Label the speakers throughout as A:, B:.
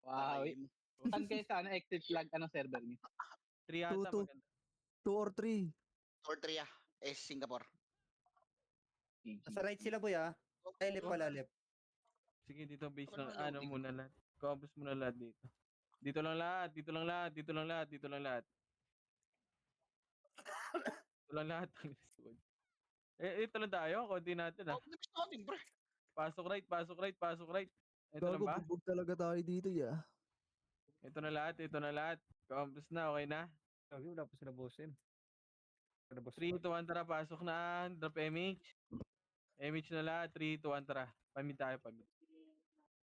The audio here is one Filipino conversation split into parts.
A: Wow.
B: Time.
A: Saan kayo sa exit flag? Anong server niyo?
C: 3 yata
D: Two.
C: maganda.
D: 2 or 3.
B: Or 3 Singapore.
E: Sa right sila boy Ay, left pala, left.
C: Sige, dito base
B: Ano
C: na, ano
B: loading?
C: muna lahat. Compass muna lahat dito. Dito lang lahat, dito lang lahat, dito lang lahat, dito lang lahat. Dito lang lahat. Ito lang tayo, konti natin
B: Nabis natin, pre.
C: Pasok right, pasok right, pasok right. Ito lang
D: Gago,
C: ba?
D: bugbog talaga tayo dito, ya.
C: Ito na lahat, ito na lahat. Compass na, okay na?
E: Sabi, wala pa sila bossin.
C: 3, 2, 1, tara, pasok na. Drop MH. MH na lahat, 3, 2, 1, tara. Pamid tayo, pamid.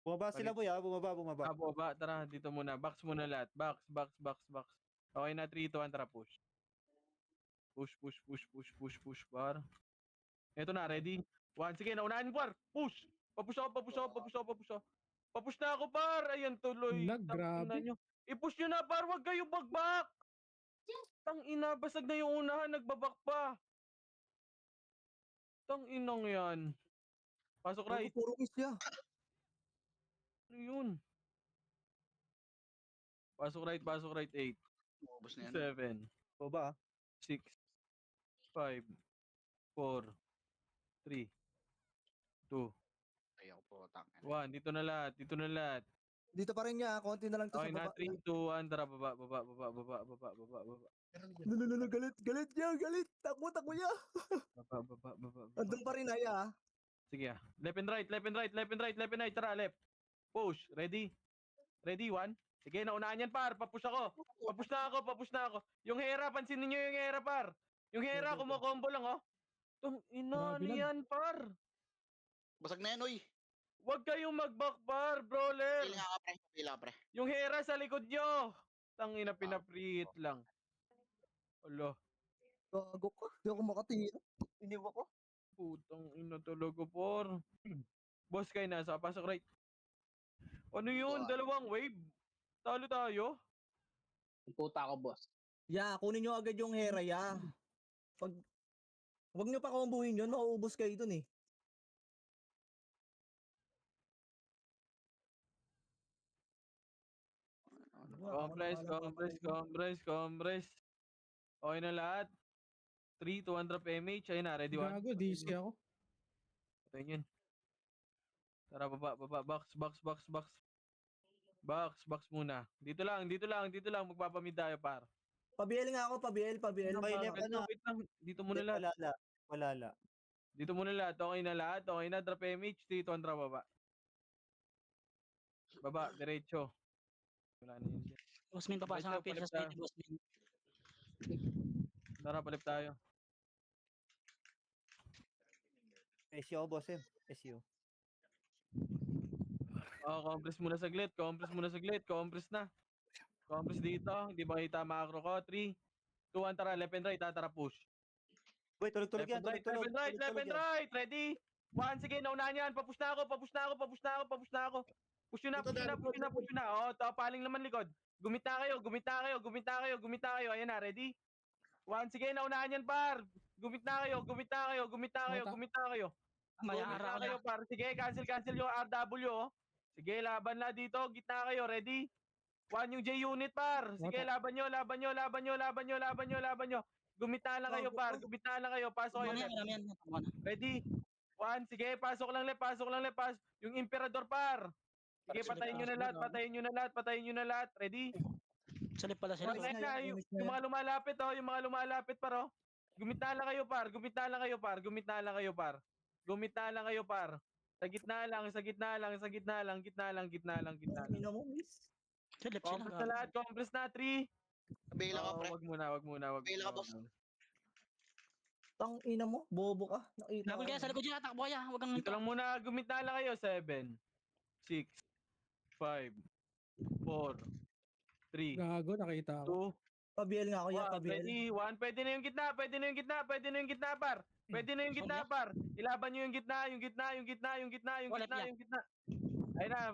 E: Bumaba sila boy bumaba.
C: Baba, tara, dito muna. Box muna lahat. Box. Okay na, 3, 2, 1, tara, push. Push, bar. Ito na, ready? 1, sige, naunahan mo, par. Push! Papush ako. Papush na ako, par. Ayan, tuloy.
F: Grabe.
C: I-push nyo na, par. Huwag kayo bagbak. Tangina, basag na yung unahan. Nagbabak pa. Tanginang yan. Pasok right.
D: Puro kiss ya.
C: Ano yun? Pasok right, 8.
B: Ubus na yan.
C: 7.
E: Baba
C: 6, 5, 4, 3, 2,
B: Ayaw po, tangin.
C: 1. Dito na lahat.
D: Dito pa rin ya, konti na lang to
C: Okay
D: sa
C: na,
D: baba.
C: 3, 2, 1. Tara, baba.
D: Lulululu, galit ya, galit. Takbo ya.
C: Baba.
D: Andun pa rin ya.
C: Sige Left and right. Tara, left. Push. Ready? 1. Sige, naunahan yan, par. Papush na ako. Yung Hera, pansinin nyo yung Hera, par. Yung Hera, kumukombo lang, oh. Tung ina, ano
F: Grabe lang.
C: yan, par?
B: Basag na yan, uy.
C: Huwag kayong mag-back, par, brawler.
B: Pila ka, pre.
C: Yung Hera sa likod nyo. Tangina, pinapreheat lang. Alo.
D: Gago ka. Di ako makatira. Iniwa ko.
C: Putang ina talaga, por. Boss kayo nasa, pasok right. Ano yun?
B: Wow.
C: Dalawang wave? Talo tayo?
A: Puta ako, boss.
D: Ya, kunin nyo agad yung Hera ya. Huwag nyo pa kombuhin yun, mauubos kayo dun eh.
C: Compress. Okay na lahat. 3, 2, drop MH. Ayun na, ready 1.
F: Gago, DC ako.
C: Patayin yun. Tara, baba. Box muna. Dito lang. Magpapamid tayo, par.
D: Pabiel nga ako, pabiel.
E: May left
C: Wait lang. Dito muna lahat.
E: Malala
C: Dito muna lahat. Okay na. Drop MH. 3, 2, drop baba. Baba, diretso. Wala na yun.
G: Boss Min, papasok
C: Diretso,
G: ang pila
C: palip
G: sa Boss Min.
C: Tara, palip tayo.
E: SU boss SU
C: Compress muna saglit. Compress na. Compress dito. Hindi ba kita macro ko? 3, 2, 1, tara. Left and right. Tara, push.
E: boy tulog yan
C: Left and right. Ready? 1, sige, naunahan yan. Papush na ako. Push yun na. Oh, paling naman likod. Gumit na kayo. Ayan na, ready? 1, sige, naunahan yan, par. Gumit na kayo.
G: Mayara
C: Kayo, par. Sige, cancel yung RW, oh. Sige, laban na dito. Gitna kayo, ready? 1, yung J unit, par. Sige, laban nyo. Gumita lang kayo, par. Pasok kayo left. Ready? 1, sige, pasok lang left. Yung Emperador, par. Sige, patayin nyo na lahat. Ready?
G: Salip pala sila.
C: Okay na, yung mga lumalapit, par, oh. Gumita lang kayo, par. Sa gitna lang.
D: Ina mo, miss.
G: Salip
C: Compress na
G: sila.
C: lahat, compress na, 3.
B: Pila ka, pre.
C: Wag muna.
B: Pila ka, boss.
D: Tang ina mo, bobo ka. Nakita
G: Nabul kaya sa likod dyan, takbo kaya. Huwag kang
C: Dito lang muna, gumita lang kayo, 7, 6, 5, 4, 3,
F: Gago, nakita ako.
C: 2,
D: Pabiel nga ako ya, pabiel.
C: Ready? 1, pwede na yung gitna, par. Ilaban nyo yung gitna. Ayun na,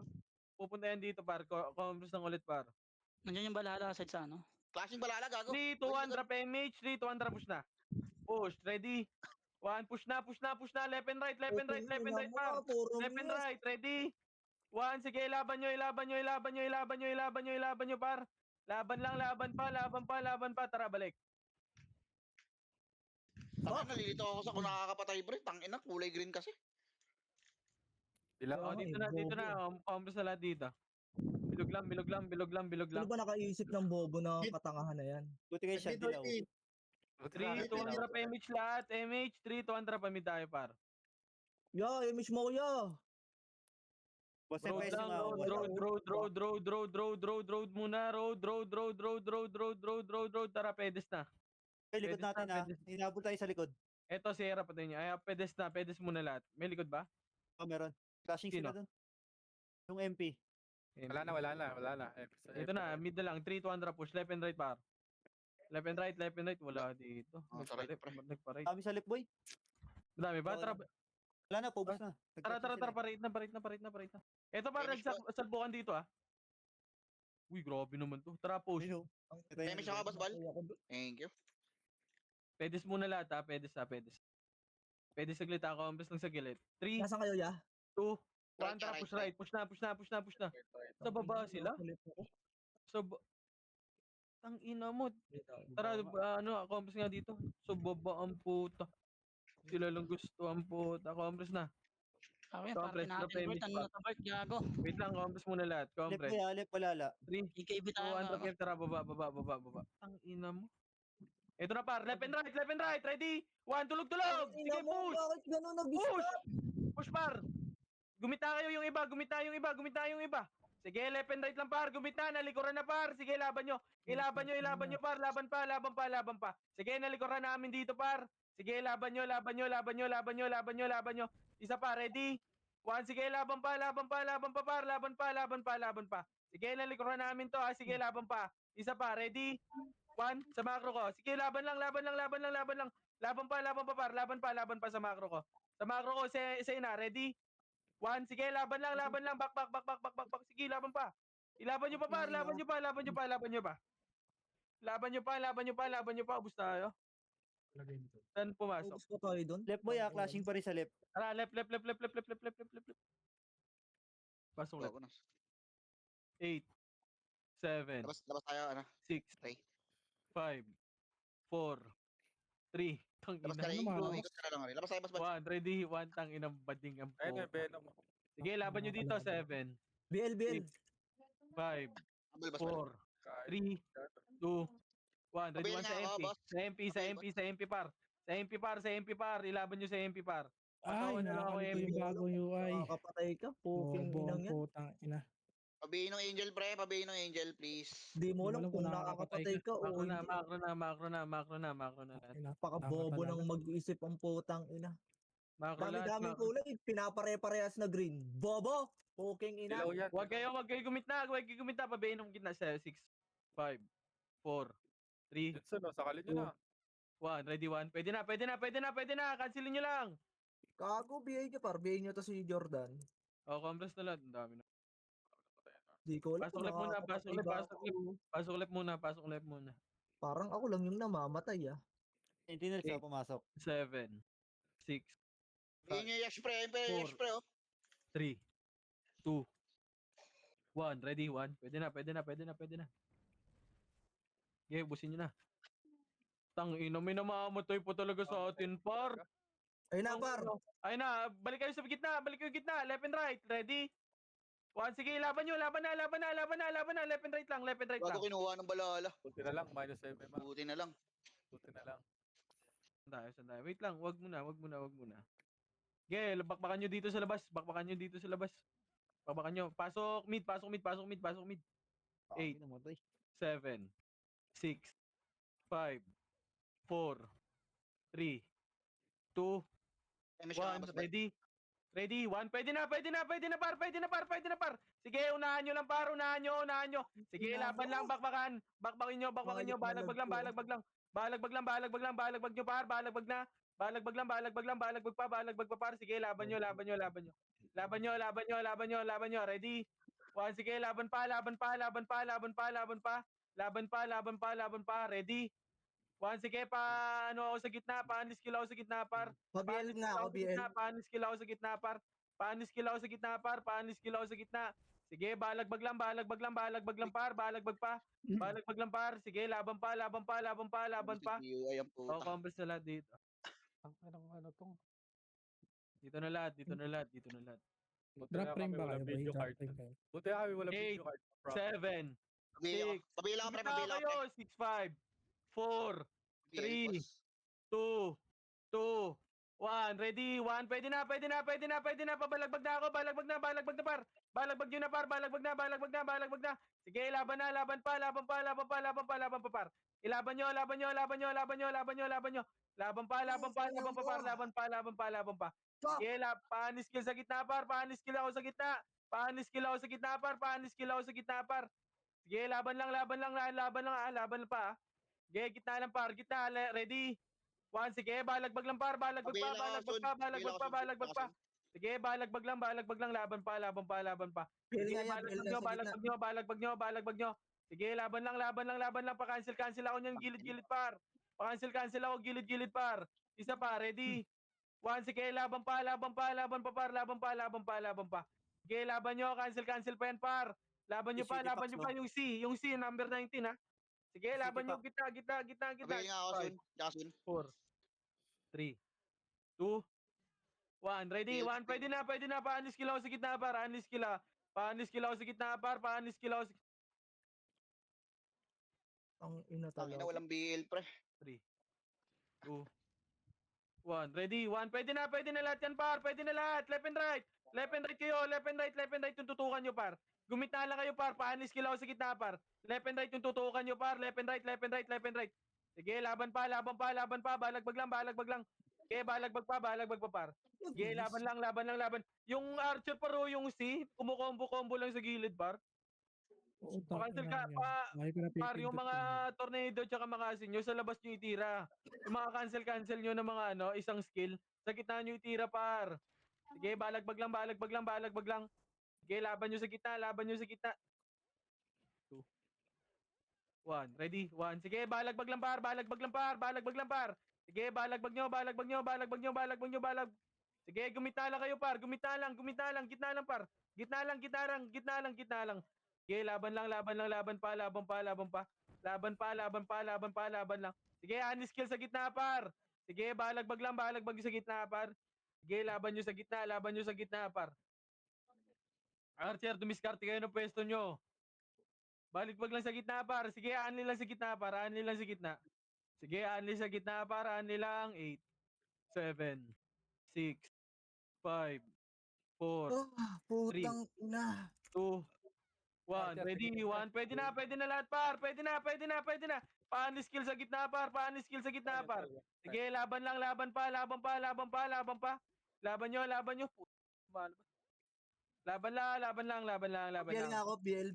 C: pupunta yan dito, par. Compress ng ulit, par.
G: Nandiyan yung balala sa ano.
B: Klaseng balala, gago.
C: 3, 2, 1, drop MH. 3, 2, 1, drop, push na. Push, ready? 1, push na. Left and right, par. Left and right, ready? One, sige, ilaban nyo, ilaban nyo, ilaban nyo, ilaban nyo, ilaban nyo, ilaban nyo, par. Laban lang, laban pa, laban pa, laban pa. Tara, balik.
B: Tangin, nalilito ako sa kung nakakapatay, pre. Tangin na, kulay green kasi.
C: Oh, dito na, dito na. Umpres na lahat dito. Bilog lang, bilog lang, bilog lang, bilog lang.
D: Sino ba nakaisip ng bobo na katangahan na yan?
E: Buti kayo siya dilaw.
C: 3, 200 pa MH lahat. MH, 3, 200 pa mid tayo, par.
D: Ya, image mo ko ya.
E: Boss,
C: Road
E: yung
C: lang,
E: mga
C: road, road, road, road, road, road, road, road, road muna. Road, road, road, road, road, road, road, road, road. Tara, pedes na.
E: Ay, likod
C: Pwede
E: natin
C: na,
E: ha.
C: pwede.
E: Inabot tayo sa likod.
C: Eto, si Era patayin niya. Ay, pedes na, pedes muna lahat. May likod ba?
E: Oh, meron. Flashing
C: Sino?
E: sila dun. Yung MP.
F: Wala na.
C: Ito na, mid na lang. 3, 200 push. Left and right, par. Left and right, left and right. Wala dito.
B: Oh, sa right, pre.
C: Nagpa-right.
E: Kami sa left, boy.
C: Madami ba? Tara,
E: Wala na, pubos na.
C: tara, parit na. Ito par,
B: Finish po.
C: nagsalbukan dito ah. Uy, grabe naman to. Tara, push.
E: Ayun, oh. Ito
B: May
E: yun.
B: siya ka, Boss Bal? Thank you.
C: Pedes muna lahat ha. Pedes. Pedes saglit ako. Ambes lang sa gilid. 3,
D: Nasaan kayo ya?
C: 2, 1.
B: Right,
C: Tara,
B: right,
C: push right. Push na. Sa baba sila? Ang ina mo. Tara, accomplish nga dito. So, baba ang puta. Sila lang gusto ang puta. Accomplish na.
G: Ako yan,
C: Compress,
G: parang natin,
C: drop
G: Bert.
C: image
G: Ano
C: pa.
G: na to, Bert? Gago.
C: Wait lang, accomplish muna lahat.
E: Left,
C: Compress.
E: boy, left, walala.
C: 3,
G: EKB tayo.
C: 200 kev. Tara, baba. Ang ina mo. Ito na par. Left and right. Ready? 1, tulog. Sige, push.
D: Bakit gano'n
C: Push!
D: nag-stop?
C: Push par! Gumita kayo yung iba. Sige, left and right lang par. Gumita, nalikuran na par. Sige, laban nyo par. Laban pa. Sige, nalikuran namin dito par. Sige, laban nyo. Isa pa, ready? 1, sige, laban pa par. Laban pa. Sige, nalikuran namin to ha. Sige, laban pa. Isa pa, ready? 1, sa macro ko. Sige, laban lang. Laban pa par. Laban pa sa macro ko. Sa macro ko, say na, ready? 1, sige, laban lang. Back. Sige, laban pa. Ilaban nyo pa par. Laban nyo pa. Ubus tayo. Saan pumasok?
D: Focus ko tayo doon.
E: Left, boy, clashing pa rin sa left.
C: Tara, left. Pasok left.
B: Bago na.
C: 8, 7,
B: Labas tayo, ano?
C: 6,
B: Okay.
C: 5, 4, 3.
B: Labas ka
C: Tangina.
B: rin.
F: naman.
B: Ikot ka na lang, rin. Labas tayo, Boss Bal.
C: 1, ready? 1, tanginang bading ang
F: Ayun,
C: po. Sige, laban nyo dito. 7,
D: BL.
C: 5,
B: Ambal, Boss Bal.
C: 4, 3, 2, 1. Ready?
B: Mobile
C: 1 sa
B: nga ako,
C: MP.
B: boss.
C: Sa MP par. Ilaban nyo sa MP par.
F: Ay,
C: Patawan na lang ako
F: nakakalito
C: MP.
F: yung bagong UI.
D: Makakapatay ka. Puking
F: Bobo
D: inang
F: ang
D: yan.
F: putang ina.
B: Pabihin ng Angel, pre. Pabihin ng Angel, please.
D: Di mo alam
F: Wala
D: kung
F: kung nakakapatay
D: nakakapatay ka o
C: Macro na,
D: hindi.
C: macro na lahat.
D: Napakabobo ng mag-isip ang putang ina.
C: Macro lahat.
D: Dami-daming
C: macro.
D: kulay. Pinapare-parehas na green. Bobo! Puking ina.
C: Huwag kayo gumita. Pabihin ng gitna sa 6, 5, 4, 3,
F: Sakali
C: 2, 1. Ready? 1. Pwede na. Cancelin nyo lang.
D: Kago, BA ka par. BA nyo to si Jordan.
C: Compress na lahat. Ang dami na.
D: Di ko alam
C: Pasok
D: kung
C: left muna.
D: nakakapatay ba ako.
C: Pasok left muna.
D: Parang ako lang yung namamatay ah.
E: Hindi na siya pumasok.
C: 7, 6,
B: Pabihin nyo yung Yash, pre. Yash, pre, oh.
C: 3, 2, 1. Ready? 1. Pwede na. Okay, ubusin nyo na. Tangina, may namamatay po talaga sa atin, par.
D: Ayun na par.
C: Ayun na, balik kayo sa gitna. Left and right. Ready? 1, sige, laban na. Left and right lang.
B: Bago kinuha ng balala.
F: Buti na lang, -7
B: Buti na lang.
C: Saan tayo? Wait lang, wag muna. Okay, bakbakan nyo dito sa labas. Bakbakan nyo. Pasok mid. 8, 7, 6, 5, 4, 3, 2,
B: MS ka,
C: 1.
B: Boss Bal.
C: Ready? 1. Pwede na par. Sige, unahan nyo lang par. Unahan nyo. Sige, laban lang, bakbakan. Bakbakin nyo. Balagbag lang. Balagbag nyo par. Balagbag na. Balagbag pa par. Sige, laban nyo. Ready? 1, sige, laban pa. Ready? 1, sige, paano ako sa gitna, paanis kill ako sa gitna, par.
D: Pa-BL nga ako, BL.
C: Paanis kill ako sa gitna, par. Panis-kill ako sa gitna, par. Panis-kill ako sa gitna. Sige, balagbag lang, balagbag lang, balagbag lang, par. Balagbag pa. Balagbag lang, par. Sige, laban pa, laban pa, laban pa, laban pa.
B: Si PUI ang
C: Oh,
B: puta.
C: combos na lahat dito.
F: Ang ano tong.
C: Dito na lahat, dito na lahat, dito na lahat.
F: Buti
H: Drop
F: na
H: frame
F: kami
H: ba
F: wala
H: kayo?
F: video
H: Drop
F: card.
H: frame kayo.
F: Buti na kami wala
C: Eight,
F: video card. Bro.
C: 7,
B: Pabila ka, pre. Pabila ka, pre.
C: 6, 5, 4,
B: PL,
C: 3,
B: boss.
C: 2, 2, 1. Ready? 1. Pwede na, pwede na, pwede na, pwede na. Pabalagbag na ako, balagbag na, balagbag na, par. Balagbag nyo na, par. Balagbag na, balagbag na, balagbag na. Sige, laban na, laban pa, laban pa, laban pa, laban pa, laban pa, par. Ilaban nyo, laban nyo, laban nyo, laban nyo, laban nyo, laban nyo. Laban pa, laban pa, laban pa, par. Laban pa, laban pa, laban pa. Sige, panis kill sa gitna, par. Panis kill ako sa gitna. Panis kill ako sa gitna, par. Panis kill ako sa gitna, par. Sige, laban lang, laban lang, laban lang, laban pa. Sige, gitna lang, par. Gitna, ready? 1, sige, balagbag lang, par. Balagbag pa,
B: Pabila ka,
C: balagbag
B: Sun.
C: pa, balagbag pa,
B: Pabila ka, Sun.
C: balagbag pa. Sige, balagbag lang, balagbag lang, laban pa, laban pa, laban pa.
D: Bill
C: Sige,
D: nga yan, Bill
C: balagbag
D: na
C: nyo,
D: sa gitna.
C: balagbag nyo, balagbag nyo, balagbag nyo. Sige, laban lang, laban lang, laban lang. Pa-cancel, cancel ako niyan, gilid-gilid, par. Pa-cancel, cancel ako, gilid-gilid, par. Isa pa, ready? 1, sige, laban pa, laban pa, laban pa, par. Laban pa, laban pa, laban pa. Sige, laban nyo, cancel, cancel pa yan, par. Laban nyo pa,
E: City
C: laban
E: Fox,
C: nyo
E: no?
C: pa yung C, number 19, ha? Sige,
E: City
C: laban nyo,
E: Fox.
C: gitna, gitna, gitna, gitna.
B: Pabila nga ako,
C: 5,
B: Sun. Tsaka, Sun.
C: 4, 3, 2, 1. Ready?
B: PL,
C: 1. Pwede na, pwede na. Paanis kill ako sa gitna, par. Anis kill ako. Paanis kill ako sa gitna, par. Paanis kill ako sa
D: Ang ina
B: Tangina,
D: talaga.
B: walang BL, pre.
C: 3, 2, 1. Ready? 1. Pwede na lahat yan, par. Pwede na lahat. Left and right. Left and right kayo. Left and right, left and right yung tutukan nyo, par. Gumita lang kayo, par. Paanis kill ako sa gitna, par. Left and right yung tutukan nyo, par. Left and right, left and right, left and right. Sige, laban pa, laban pa, laban pa. Balagbag lang, balagbag lang. Sige, balagbag pa, par. Sige, laban lang, laban lang, laban. Yung Archer paro, yung C, kumukombo-kombo lang sa gilid, par.
H: Oo,
C: Pa-cancel ka,
H: Ay,
C: par, yung mga tornado tsaka mga asin nyo, sa labas nyo itira. Yung mga cancel nyo ng mga isang skill, sa gitna nyo itira, par. Sige, balagbag lang, balagbag lang, balagbag lang. Sige, laban nyo sa gitna, laban nyo sa gitna. 2, 1, ready? 1, sige, balagbag lang, par, balagbag lang, par, balagbag lang, par. Sige, balagbag nyo, balagbag nyo, balagbag nyo, balagbag nyo, Sige, gumita lang kayo, par, gumita lang, gitna lang, par. Gitna lang, gitna lang, gitna lang, gitna lang. Sige, laban lang, laban lang, laban pa, laban pa, laban pa. Laban pa, laban pa, laban pa, laban lang. Sige, anis kill sa gitna, par. Sige, balagbag lang, balagbag sa gitna, par. Sige, laban nyo sa gitna, laban nyo sa gitna, par. Archer, dumiskarte kayo ng pwesto nyo. Baligbag lang sa gitna, par. Sige, anli lang sa gitna, par. Anli lang sa gitna. Sige, anli sa gitna, par. Anli lang. 8, 7, 6, 5, 4,
D: Putang ina.
C: 2, 1. Ready? 1. Pwede na lahat, par. Pwede na. Panis kill sa gitna, par. Panis kill sa gitna, par. Sige, laban lang, laban pa. Laban Laban nyo. Laban lang.
D: Bill nga ako, Bill.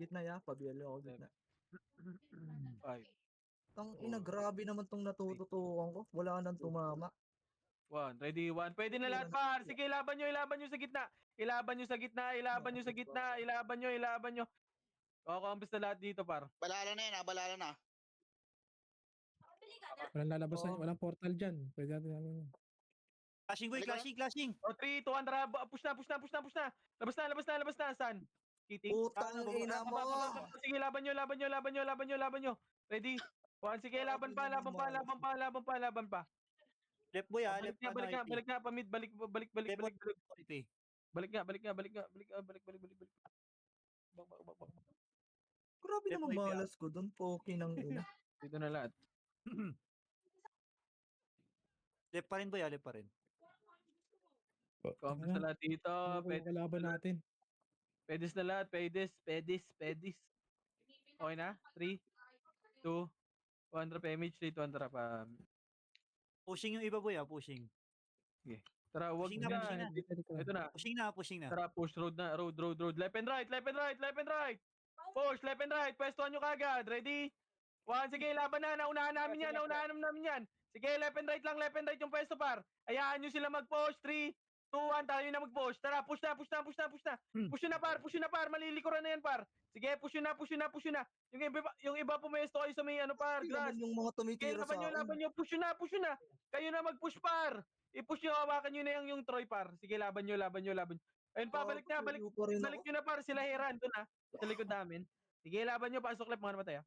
D: Gitna ya, pa-Bill ako, gitna.
C: 5,
D: Tang ina, grabe naman tong natututukan ko. Wala nang tumama.
C: 1. Ready? 1. Pwede na lahat, par. Sige, ilaban nyo sa gitna. Ilaban nyo sa gitna. Kumpis na lahat dito, par.
B: Balala na yan, ha. Balala na.
H: Walang lalabasan, walang portal dyan. Pwede natin
E: Clashing, boy.
B: Halika na.
E: Clashing.
C: O, 3, 2, 1, push na. Labas na. Saan? Kiting.
D: Putang ina mo.
C: Sige, laban nyo. Ready? 1, sige, laban pa.
E: Left, boy, left.
C: Balik nga, pamid, balik.
E: Ito.
C: Balik nga. Bak.
D: Grabe
E: Left
D: naman
E: wing,
D: malas ko doon. Poki ng ina.
C: Dito na lahat.
E: Left pa rin, boy, left pa rin.
C: Kumpis na lahat dito.
H: Kalaban natin.
C: Pedis na lahat. Pedis. Okay na? 3, 2, 1 drop image. 3, 2, 1 drop.
E: Pushing yung iba, boy, pushing.
C: Tara, wag
E: Pushing na,
C: dyan. Ito na.
E: Pushing na.
C: Tara, push road na. Road. Left and right. Push, left and right. Pwestuhan nyo kagad. Ready? 1, sige, laban na. Naunahan namin yan. Sige, left and right yung pwesto, par. Hayaan nyo sila mag-push. 3, 2, 1, tayo na mag-push. Tara, push na. Push nyo na, par. Malilikuran na yan, par. Sige, push nyo na. Yung iba pumesto kayo sa may par,
D: Hindi
C: grass.
D: naman yung mga
C: Sige,
D: tumitira sa akin.
C: laban nyo. Push nyo na. Kayo na mag-push, par. I-push nyo, hawakan nyo na yung Troy par. Sige, laban nyo. Ayun pa, balik na. Balik nyo na par. Sila Hera, andun na. Sa likod namin. Sige, laban nyo. Pasok left, mga namatay ah.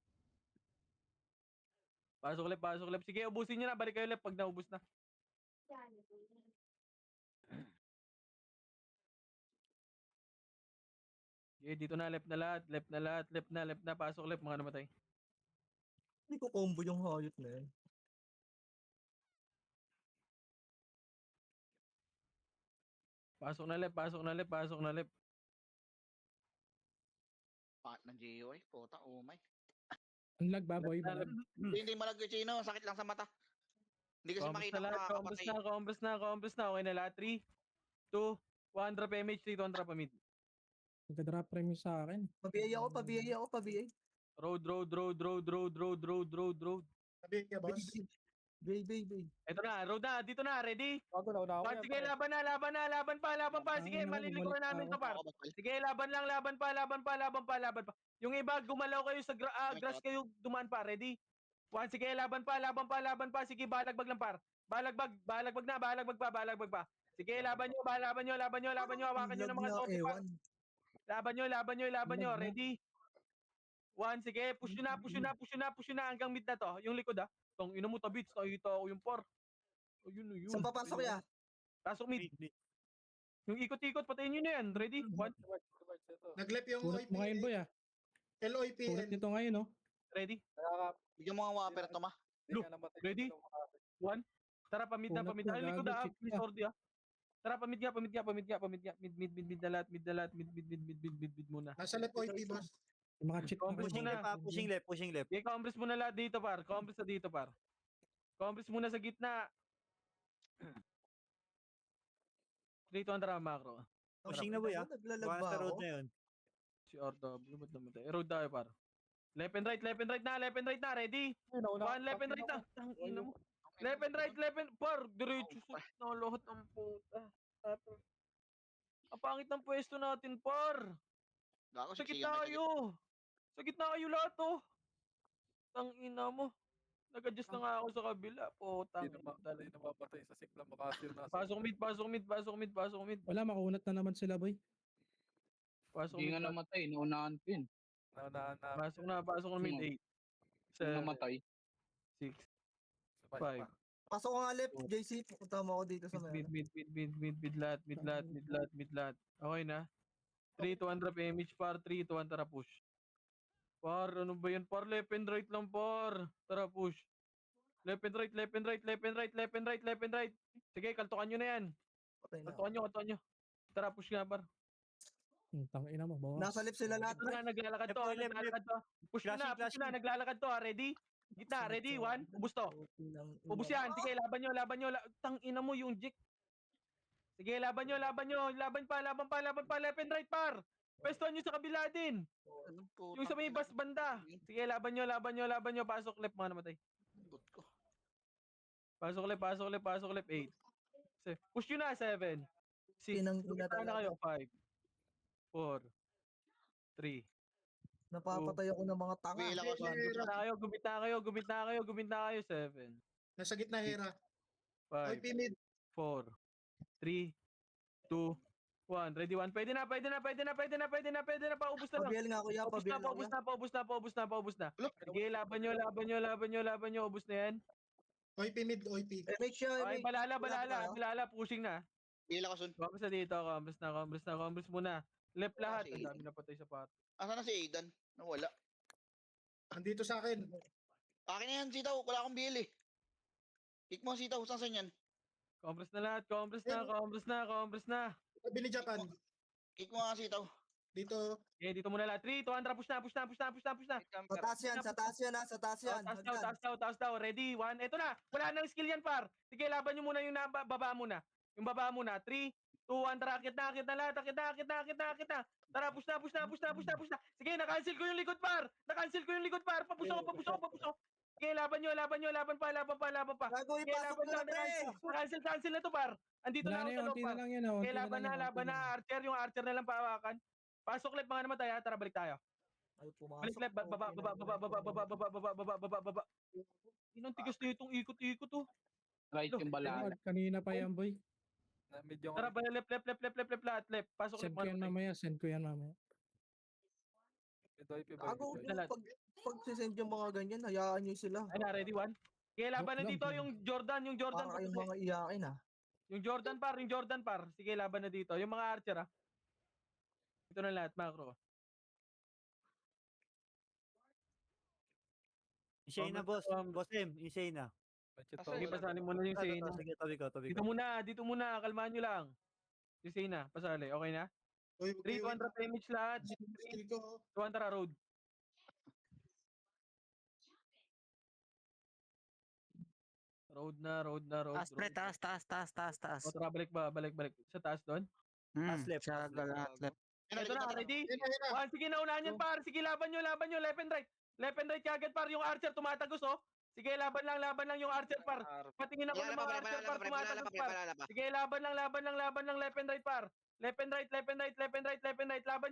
C: Pasok left. Sige, ubusin nyo na. Balik kayo left pag naubos na. Sige, dito na. Left na lahat. Pasok left, mga namatay.
D: Hindi ko combo yung hayop na yan.
C: Pasok na left.
B: Pat ng GUI. Puta, umay.
H: Ang lag baboy. Malag.
B: Hindi malag yung Chino. Sakit lang sa mata. Hindi kasi makita kung nakakapatay.
C: Compres na. Okay na lahat. 3, 2, 1. Drop MH. 3, 2, drop mid.
H: Nagka-drop premium sa akin.
D: Pabiyay ako.
C: Road.
I: Sabi niya, boss.
D: Bay.
C: Ito na, road na, dito na, ready?
F: Bago na ako.
C: Sige, laban pa. Sige, malilikuran namin to par. Sige, laban pa. Yung iba, gumalaw kayo sa grass kayo, dumaan pa, ready? 1, sige, laban pa. Sige, balagbag lang par. Balagbag pa. Sige, laban nyo, hawakan nyo ng mga zombie par. Laban nyo, ready? 1, sige, push nyo na hanggang mid na to. Yung likod ah. Tong ina mo tabits, nakita ko yung par. Ayun.
D: Saan papasok ya?
C: Pasok mid. Yung ikot-ikot, patayin nyo na yan. Ready? 1,
I: Nag-left yung
H: Kulat mo ngayon, boy, ah.
I: LOIPN.
H: Kulat nito ngayon, no?
C: ready?
B: Bigyan mo nga wapper to, ma.
C: Look, ready? 1. Tara, pamid na. Ay, likod ah. Please, ordi ah. Tara, pamid nga. Mid na lahat. Mid muna.
I: Nasa left OIP, boss.
H: Yung mga cheat na
C: Pushing
H: kasi.
E: Pushing left.
C: Okay, compres muna lahat dito, par. Compres muna sa gitna. 3, 2, tara, macro.
E: Pushing na, boy, ah.
D: Naglalag
E: Baka
D: ba
E: sa road
D: ako?
E: na yun.
C: Si RW, ba't naman tayo? Road tayo, par. Left and right na. Ready? 1, left and right na. Tangina mo. Left and right. Par, diretso sa lahat ng puta. Ang pangit ng pwesto natin, par.
B: Gago,
C: Sa
B: siksikan
C: gitna
B: kayo.
C: kayo lahat, oh. Tangina mo. Nag-adjust na nga ako sa kabila. Putang ina.
F: Hindi na mapatay sa sikla makasir na.
C: Pasok mid.
H: Wala, makunat na naman sila, boy.
C: Pasok
A: Hindi
C: mid.
A: nga namatay. Naunahan ko yun.
C: Pasok na mid. 8, 7,
A: Namatay.
C: 6, 5.
D: Pasok ko nga left, JC. Punta mo ako dito sa
C: Mid
D: meron.
C: lahat. Okay na. 3, 2, drop image par. 3, 2, tara push. Par, ano ba yan? Par, left and right lang par. Tara push. Left and right. Sige, kaltukan nyo na yan.
D: Patay na.
C: Kaltukan nyo. Tara push nga par.
H: Tangina mo, bawas.
D: Nasa left sila lahat.
C: Ito na, naglalakad to. Push na. Naglalakad to. Ready? Gitna, ready? 1, ubus to. Ubus yan. Sige, laban nyo. Tangina mo yung jig. Sige, laban nyo. Laban pa. Left and right par. Pwestuhan nyo sa kabila din. Yung sa may bus banda. Sige, laban nyo. Pasok left, mga namatay. Pasok left. 8. Push nyo na. 7. 6. Gumita na kayo. 5. 4. 3.
D: Napapatay ako ng mga tanga.
B: Bila ko sa
C: Gumita kayo. 7.
I: Nasa gitna, Hera.
C: 5.
I: OIP mid.
C: 4. 3. 2. 1. Ready? 1. Pwede na. Paubos na lang.
D: Pabiel nga kuya,
C: Paubos na. Sige, laban nyo. Ubos na yan.
I: OIP mid, OIP.
D: Make sure,
C: Okay, balala. Pushing na.
B: Bila ko sun.
C: Compres na dito. Compres muna. Left lahat. Ang dami na patay sa pat.
B: Asa na si Aidan? Nawala.
I: Andito sa akin.
B: Akin na yan, sitaw. Wala akong BL eh. Kick mo, sitaw. Saan yan?
C: Compres na lahat. Compres na.
I: Sabi ni Japan.
B: Kick mo nga, sitaw.
I: Dito.
C: Okay, dito muna lahat. 3, 2, push na.
D: Sa taas yan.
C: Taas daw. Ready? 1. Ito na. Wala nang skill yan, par. Sige, laban nyo muna yung baba muna. 3, 2, 1. Tara, akit na lahat. Akit na. Tara, push na. Sige, na-cancel ko yung likod, par. Papush ako. Sige, laban pa.
D: Gago,
C: Sige,
D: ipasok
C: laban
D: mo na, pre.
C: Cancel na to, par. Andito
H: Wala
C: na
H: na
C: ako
H: yun,
C: sa loob,
H: unti na
C: par.
H: lang yan.
C: Okay, laban na. Archer. Yung archer na lang pahawakan. Pasok left, mga namatay, ha. Tara, balik tayo.
D: Ay, pumasok.
C: Balik left, baba. Inang tigas na itong ikot-ikot, oh.
A: Right yung balala.
H: Kanina pa yan, boy.
F: Na medyo
C: Tara, bala, left, lahat, left. Pasok
H: Send
C: left,
H: ko yan
C: mga
H: mamaya, send ko yan mamaya.
F: ito IP ba?
D: Gago
F: Ito,
C: na lahat.
D: pag sisend yung mga ganyan, hayaan nyo sila.
C: Ay na, ready, one? Sige, laban na
H: Wag lang,
C: dito
H: bro.
C: yung Jordan
D: Para kayong mga iyakin ah.
C: Yung Jordan par. Sige, laban na dito. Yung mga archer, ah. Ito na lahat, macro.
E: Insane na, boss. Boss M, insane na.
F: medyo
B: Asa
C: Sige,
B: yun?
C: pasanin mo na yung Sena.
E: Sige, tabi ko.
C: Dito muna, kalmahan nyo lang. Yung Sena, pasali, okay na?
I: Uy,
C: 3, 200 damage lahat.
I: Skill ko.
C: 200 road. Road na.
G: Taas.
C: O, tara, balik. Sa taas doon.
E: Taas left,
G: Sa
E: taas left.
G: lahat left.
C: Ito na, ready?
I: Ayun na.
C: One, sige, naunahan yan, par. Sige, laban nyo, left and right. Left and right kagad, par. Yung archer, tumatagos, oh. Sige, laban lang yung archer, par. Patingin ako ng mga archer, par, tumatagos, par. Sige, laban lang, left and right, par. Left and right. Laban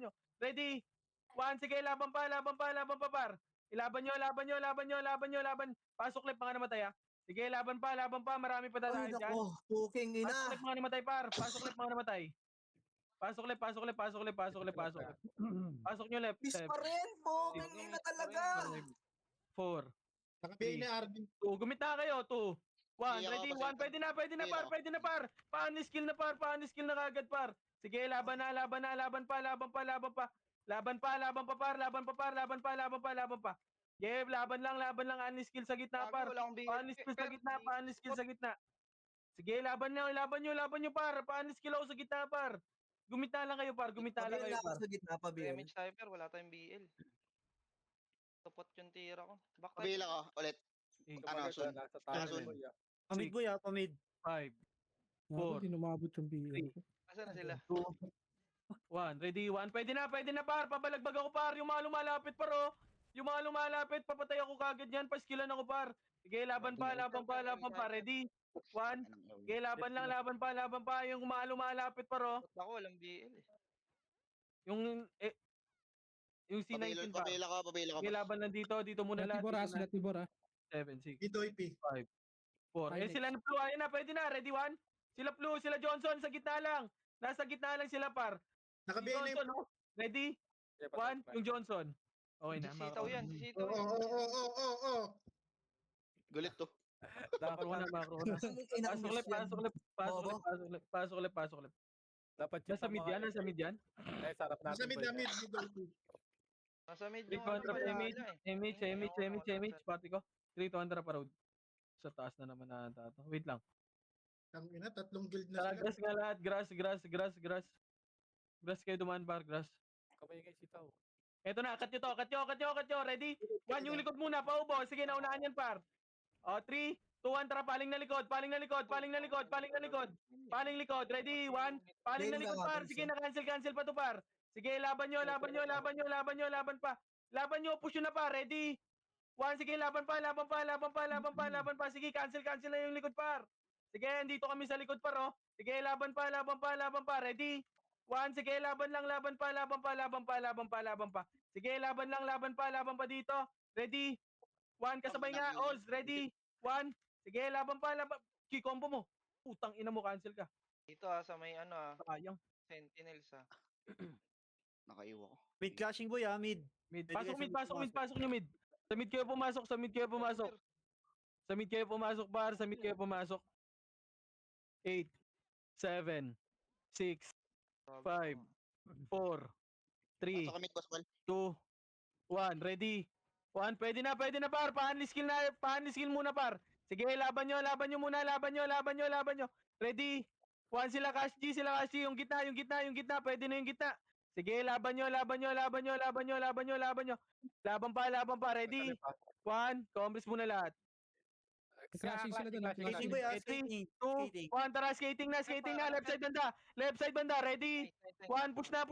C: nyo. Ready? One, sige, laban pa, par. Ilaban nyo. Pasok left, mga namatay, ah. Sige, laban pa, marami pa
D: Ay,
C: dalahin dyan.
D: nako, puking ina.
C: Pasok left, mga namatay, par. Pasok left, mga namatay. Pasok left. Pasok nyo left.
D: Miss pa rin, puking ina talaga.
C: 4,
I: Nakabiyay na Arvin.
C: 2, gumit na kayo, 2, 1,
B: Hindi ako
C: ready,
B: pasok.
C: 1, pwede na,
B: Hindi
C: par. Paano skill na kagad, par. Sige, laban pa. Laban pa. Yeah, laban lang, skill sa gitna, par. Paano skill sa gitna. Sige, laban nyo, par. Paano skill ako sa gitna, par. Gumita lang kayo, par.
D: Pabiel na ako sa gitna, Pabiel.
J: Damage sniper, wala tayong BL. Tupot yung tira ko. Back
B: Pabila ko, ulit. Ano,
F: Ito,
B: Sun?
F: nasa taas
B: Sun?
F: boy, ah.
E: Pamid boy, pamid.
C: 5,
H: Ako,
C: 4,
H: di numabot yung BL ko.
J: Asan na sila?
C: 2, 1. Ready, 1. Pwede na, par. Pabalagbag ako, par. Yung mga lumalapit, par, oh. Yung mga lumalapit, papatay ako kagad yan. Paskillan ako, par. Sige, laban pa. Ready? 1. Sige, laban pa. Yung mga lumalapit, par, oh.
J: Ba't ako walang BL eh?
C: Yung C19 pa.
B: Pabila ko.
C: Sige, laban lang dito. Dito muna lahat.
H: Sila Tibor, ah.
C: 7, 6,
I: Dito IP.
C: 4.
H: Pilot.
C: Sila na Blue. Ayun na, pwede na. Ready, 1. Sila Blue, sila Johnson. Sa gitna lang. Nasa gitna lang sila, par. Si
I: Nakabiyay na
C: Johnson, oh. Ready?
F: Yeah,
C: 1. Yung Johnson. Okay na.
J: Sisitaw yan, sisitaw
I: Oo,
J: yan.
I: oo.
B: Gulit to.
C: Macro ko na. Pasok left.
F: Dapat yung
C: Nasa mid yan.
F: Eh, sarap natin.
I: Nasa mid
F: boy,
I: na mid.
F: ah.
I: Dito IP.
J: Nasa mid
C: Big
J: yung
C: contra
J: ano,
C: image.
J: wala eh.
C: Image. Pati ko. 300 pa road. Sa taas na naman na ata. Wait lang.
I: Ang ina, 3 guild na
C: Tara,
I: sila.
C: grass nga lahat. Grass. Grass kayo dumaan, bar. Grass.
F: Kamay guys, itaw.
C: Eto na, cut nyo. Ready? 1, yung likod muna. Paubo. Sige, naunahan yan, par. O, 3, 2, 1. Tara, paling na likod. Paling likod. Ready? 1. Paling na likod, par. Sige, na-cancel pa to, par. Sige, laban nyo. Pa. Laban nyo, push nyo na, par. Ready? 1, sige, laban pa. Sige, cancel na yung likod, par. Sige, dito kami sa likod, par, oh. Sige, laban pa. Ready? 1, sige, laban pa. Sige, laban pa dito. Ready? 1, kasabay nga, Oz. Ready? 1, sige, laban pa. Ki-combo mo. Putang ina mo, cancel ka.
J: Dito sa may
C: Sayang.
J: Sentinels
B: Nakaiwa ko.
E: Mid clashing boy, mid.
C: Mid.
E: Pwede
C: Pasok
E: kayo
C: nyo mid. Sa mid kayo pumasok. 8, 7, 6, 5, 4, 3,
B: Pasok kami, boss Bal.
C: 2, 1. Ready? 1, pwede na, par. Paanli skill muna, par. Sige, laban nyo muna. Ready? 1, sila Cash G. Yung gitna. Pwede na yung gitna. Sige, laban nyo. Laban pa. Ready? 1, compres muna lahat.
H: Clashing sila doon, ah.
E: Skating
H: Clashing.
E: boy,
C: Skating.
E: skating.
C: 2, 1, tara, skating na. Left side banda. Ready? 1, push na.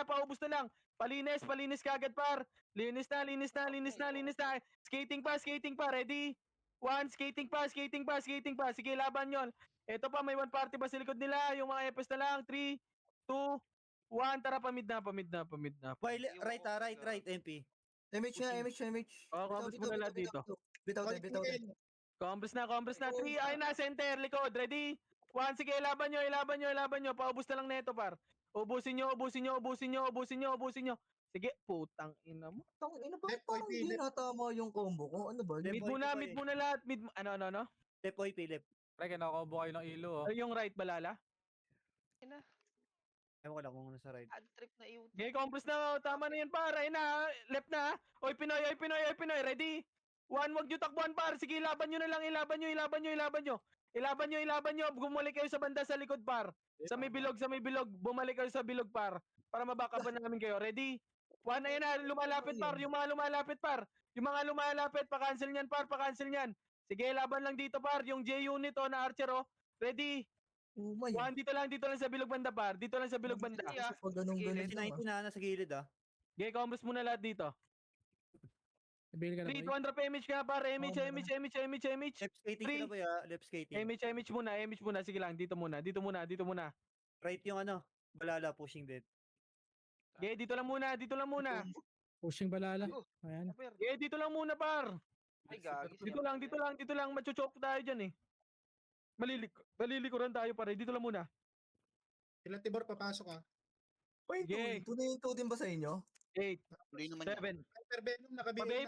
C: Paubos na lang. Palinis kagad, par. Linis na. Skating pa. Ready? 1, skating pa. Sige, laban yon. Ito pa, may 1 party ba sa likod nila? Yung mga EPS na lang. 3, 2, 1. Tara, pamid na.
E: Boy, right, MP.
D: Image.
C: Oh, compres muna lahat dito.
D: Bitaw.
I: Oy, Pin.
C: Compress na. 3, ay na, center, likod, ready? 1, sige, ilaban nyo. Paubos na lang neto, par. Ubusin nyo. Sige, putang ina mo.
D: Tang ina ba?
I: Left,
D: Parang
I: OIP,
D: hindi
I: left.
D: natama yung combo ko. Ano ba?
E: Left.
C: Mid
E: boy,
C: muna,
E: boy.
C: mid muna lahat. Ano?
E: Left OIP, left.
F: Pre, kinakombo kayo ng ilo, oh.
C: Ay, yung right, balala.
J: Ina,
E: Ewan ko lang kung nasa right.
J: bad trip na iuto.
C: Okay, compress na. Tama na yan, par. Ay na, left na. Oy, Pinoy. Ready? 1, wag nyo takbuhan, par. Sige, ilaban nyo na lang. Ilaban nyo. Bumalik kayo sa banda sa likod, par. Sa may bilog. Bumalik kayo sa bilog, par. Para mabackupan namin kayo. Ready? 1, ayan na. Lumalapit, par. Yung mga lumalapit, pa-cancel nyan, par. Sige, laban lang dito, par. Yung J-unit, oh, na archer, oh. Ready?
D: Umay.
C: 1, dito lang sa bilog banda, par. Dito lang sa bilog banda.
J: Sige, ah.
D: Kasi pag ganun
J: Gilid.
D: lang.
E: 19 na, nasa gilid ah.
C: Okay, compress muna lahat dito.
H: Bail ka na
C: 3,
H: boy.
C: 200 pa image ka, par. Image.
E: Left skating sila boy ah. Left skating.
C: Image muna. Sige lang, dito muna.
E: Right yung ano. Balala pushing dead.
C: Okay, dito lang muna.
H: Pushing balala.
J: Ako.
H: Ayan.
J: Super.
C: Okay, dito lang muna, par.
J: Ay, gagi.
C: Dito lang. Macho-chop tayo dyan, eh. Malilikuran tayo, pare. Dito lang muna.
I: Sila Tibor, papasok ah.
D: Wait,
C: Sige.
D: tunayin to din ba sa inyo?
C: 8,
B: Tuloy naman yan.
C: 7.
I: Hyper Venom, nakabigay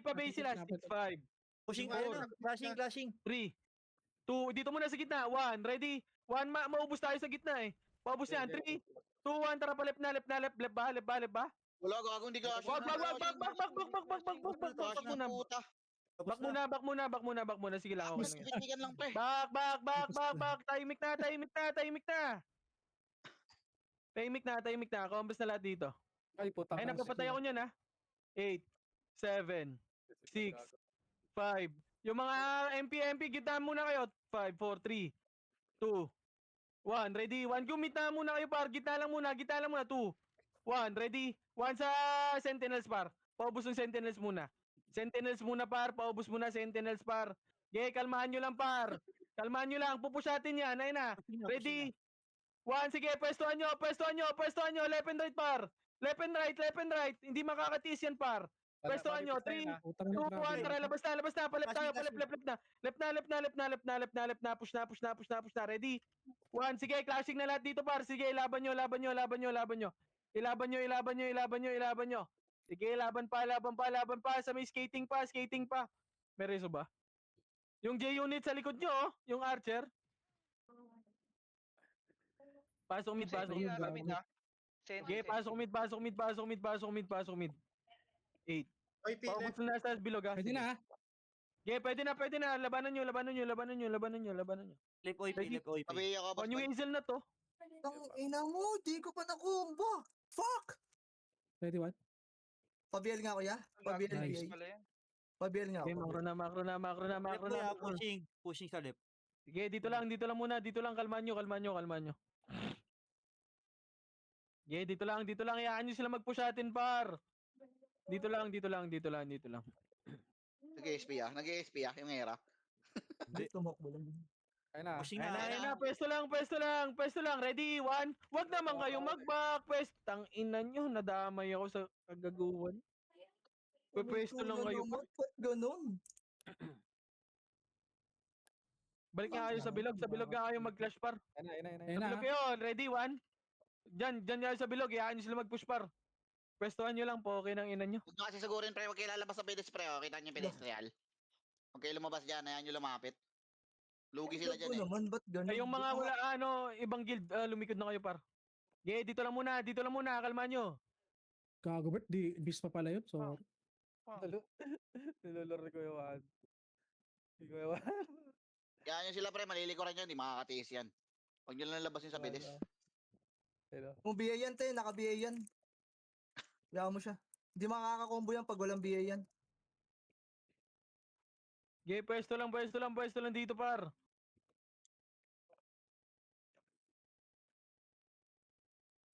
C: Pabay sila. 6, 5,
E: Pushing
I: Yung
E: kayo
I: ano,
E: na. Flashing.
C: 3, 2. Dito muna sa gitna. 1, ready? 1, maubos tayo sa gitna, eh. Paubos yan. 3, 2, 1. Tara pa, left na. Left ba?
B: Wala, gago, hindi ka.
C: Bak muna.
B: Puta.
C: Back muna. Sige lang, okay lang yan.
B: Bitigan lang, pre.
C: Back. Tahimik na. Kumbas na lahat dito.
F: Ay, putang.
C: Ay, napapatay ako niyan, ha. 8, 7, 6, 5. Yung mga MP, gitna muna kayo. 5, 4, 3, 2, 1. Ready? 1, gumit na muna kayo, par. Gitna lang muna. 2, 1. Ready? 1 sa Sentinels, par. Paubos ng Sentinels muna. Par. Paubos muna Sentinels, par. Okay, kalmahan nyo lang, par. Pupusyatin yan. Ayun na. Ready? 1, sige, pwestuhan nyo. Left and right, par. Left and right. Hindi makakatiis yan, par. Pwestuhan nyo. 3,
H: Utang
C: 2,
H: na
C: 1, tara, labas na. Palep tayo,
E: Flashing.
C: left na. Push na. Ready? 1, sige, clashing na lahat dito, par. Sige, ilaban nyo. Sige, laban pa. Sa may skating pa. May reso ba? Yung J-unit sa likod nyo, oh. Yung archer. Pasok mid.
J: Sige, alamid, ah.
C: Okay, pasok mid. 8.
I: OIP,
C: Paubos
I: left.
C: na sa bilog, ah.
H: Pwede na ah.
C: Okay, pwede na. Labanan nyo.
E: Left OIP.
B: Sabi ako,
C: On yung hazel na to.
D: Tang ina mo, di ko pa nakumbo. Fuck!
H: Ready what?
D: Pabiel nga kuya. Pabiel
H: Nice.
D: nga. Pabiel nga.
C: Okay, makro na.
E: Left boy ah. Pushing sa left.
C: Sige, dito lang muna. Kalman nyo. Okay, dito lang. Hayaan nyo sila mag-pushatin, par. Dito lang.
B: Nag-ESP ah. Yung era.
D: Hindi, tumakbo lang.
F: Ayun na.
E: Pushing
C: Ayun
E: na.
C: na. Pwesto lang. Ready? 1. Wag naman kayo mag-back. Tang ina nyo. Nadamay ako sa kagaguhan. Pwesto lang kayo.
D: Ba't ganun?
C: Balik nga kayo sa bilog. Sa bilog nga kayo mag-clash, par.
F: Ayun na.
H: Ayun na.
C: Bilog kayo. Ready? 1. Diyan kayo sa bilog. Hayaan nyo sila mag-push, par. Pwestuhan nyo lang po. Okay ng ina nyo.
B: Huwag nyo kasi sigurin, pre. Huwag kayo lalabas sa pedestre, pre. Kita nyo yung pedestrial. Huwag kayo lumabas dyan. Hayaan nyo lumapit. Lugi sila dyan, eh.
D: naman, ba't ganun?
C: Ay, yung mga wala, ibang guild, lumikod na kayo, par. Okay, dito lang muna. Kalma nyo.
H: Gago Bert, di bis pa pala yun. So,
F: Nilolor ko yung one.
B: Hayaan nyo sila, pre. Malilikuran yan. Hindi makakatiis yan. Huwag nyo lang labasin sa pedes.
D: Kung BA yan, te, naka-BA yan. Kaya mo siya. Hindi makakakombo yan pag walang BA yan.
C: Okay, pwesto lang dito, par.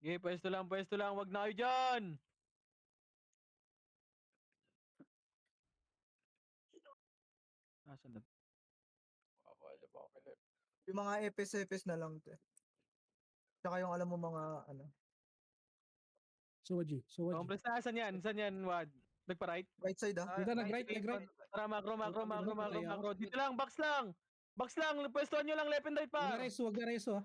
C: Okay, pwesto lang. Wag na kayo dyan. Nasaan na?
D: Yung mga epes na lang, te. Tsaka yung alam mo mga,
H: Suwaji.
C: Complex na, saan yan, Wad? Nagpa-right.
D: Right side ah.
H: Dito, nag-right, nag-right.
C: Tara, macro.
H: Patay ako.
C: Dito lang, box lang. Box lang, pwestuhan nyo lang left and right
H: Huwag
C: pa.
H: na reso, huwag na reso ah.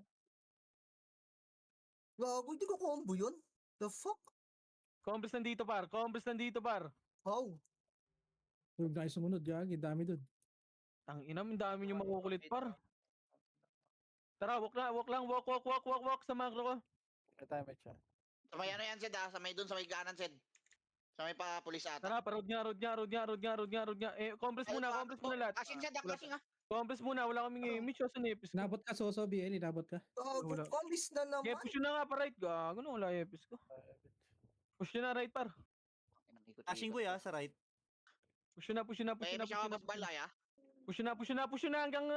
D: Gago, hindi ko combo yun. The fuck?
C: Compres nandito par.
D: How?
H: Huwag na kayo sumunod, gagi, dami dun.
C: Ang ina, ang dami nyo makukulit par. Tara, walk sa macro ko.
F: May time match siya.
B: Sa may ano yan, Sid, sa may dun, sa may ganan, Sid. Sa may pa pulis ata.
C: Tara, road nga. Compres muna lahat.
B: Kasing, Sid, kasing ah.
C: Compres muna, wala kaming image sa nepis ko.
H: Inabot ka, Soso, BL, inabot ka.
D: Gago,
C: Wala.
D: promise na naman.
C: Kaya push nyo na nga pa right. Gago na, wala epis ko. Push nyo na right par.
E: Flashing boy sa right.
B: Push na, boss balay ah.
C: Push na hanggang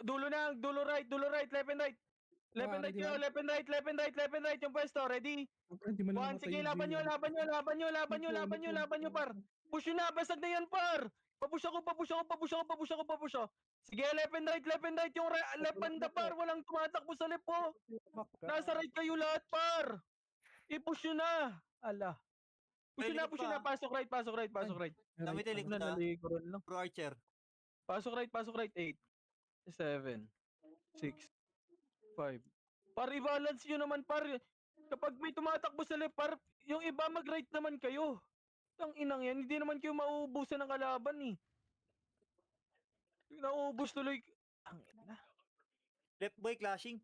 C: dulo right, left and right. Left and right
H: ready,
C: kayo,
H: one.
C: left and right yung pwesto, ready?
H: Hindi mo
C: One, sige, laban nyo par. Push nyo na, basag na yan par. Papush ako. Sige, left and right yung left banda par, walang tumatakbo sa left po. Nasa right kayo lahat par. I-push nyo na. Ala. Push nyo na, pasok right.
E: Dami tayo likod
C: Nalikuran lang.
E: Pro Archer.
C: Pasok right. 8, 7, 6, 5. Par, i-balance nyo naman, par. Kapag may tumatakbo sa left, par, yung iba mag-right naman kayo. Ang inang yan, hindi naman kayo mauubusan ng kalaban eh. Nauubos tuloy. Ang ina.
E: Left boy clashing.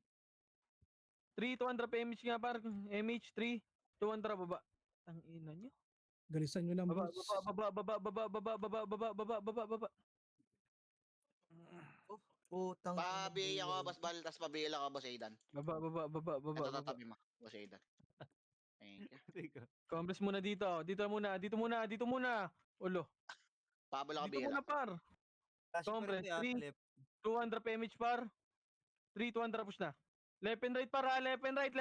C: 3, 200 PMH nga, par. MH, 3, 200 baba. Ang ina nyo.
H: Galisan nyo lang,
C: Baba.
D: Putang.
B: Pabi ako, boss bal, tas pabil ako, boss Aidan.
C: Baba.
B: Ito tatabi mo, boss Aidan. Thank you.
C: Compres muna dito. Dito muna. Ulo.
B: Pabol ako
C: Dito
B: bihira.
C: muna, par.
E: Flashing pa rin
C: Compres,
E: sa
C: three.
E: left.
C: 200 PMH par. 3, 200 push na. Left and right para, left and right.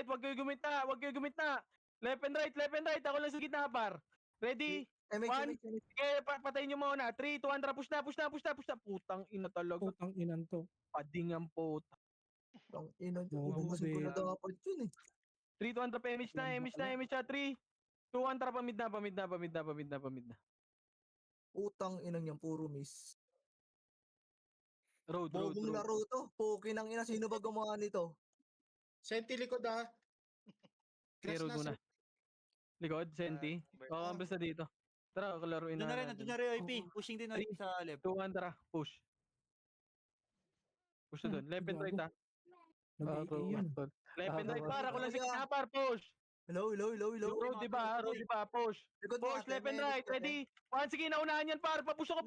C: Huwag kayo gumit na. Left and right. Ako lang sa gitna par. Ready? One. Sige, patayin nyo muna. 3, 200 push na. Putang ina talaga.
H: Putang inan to.
C: Pading ang puta.
D: Putang ina nyo.
H: Oo,
D: Ubusin ko na
H: babe.
D: dapat yun eh.
C: 3, 200 PMH na. MH na. 3. 200 pamid na.
D: Putang ina niyang puro miss.
C: Road.
D: Bogong laro to. Poki ng ina. Sino ba gumawa nito?
I: Senti likod ah.
C: Sige, road muna. Likod, Senti. Compres na dito. Tara, kalaruin
E: Doon na rin,
C: natin.
E: doon na rin OP. Pushing din OP sa left.
C: 200, push. Push na doon. Left and right ah.
H: Nag-AK yun.
C: Left and right par. Ako lang sa gitna par. Push.
D: Hello.
C: Road, di ba? Push.
D: Likod mo,
C: Push,
D: ate,
C: left and
D: may
C: right.
D: likod,
C: Ready? One, sige, naunahan yan par. Papush ako.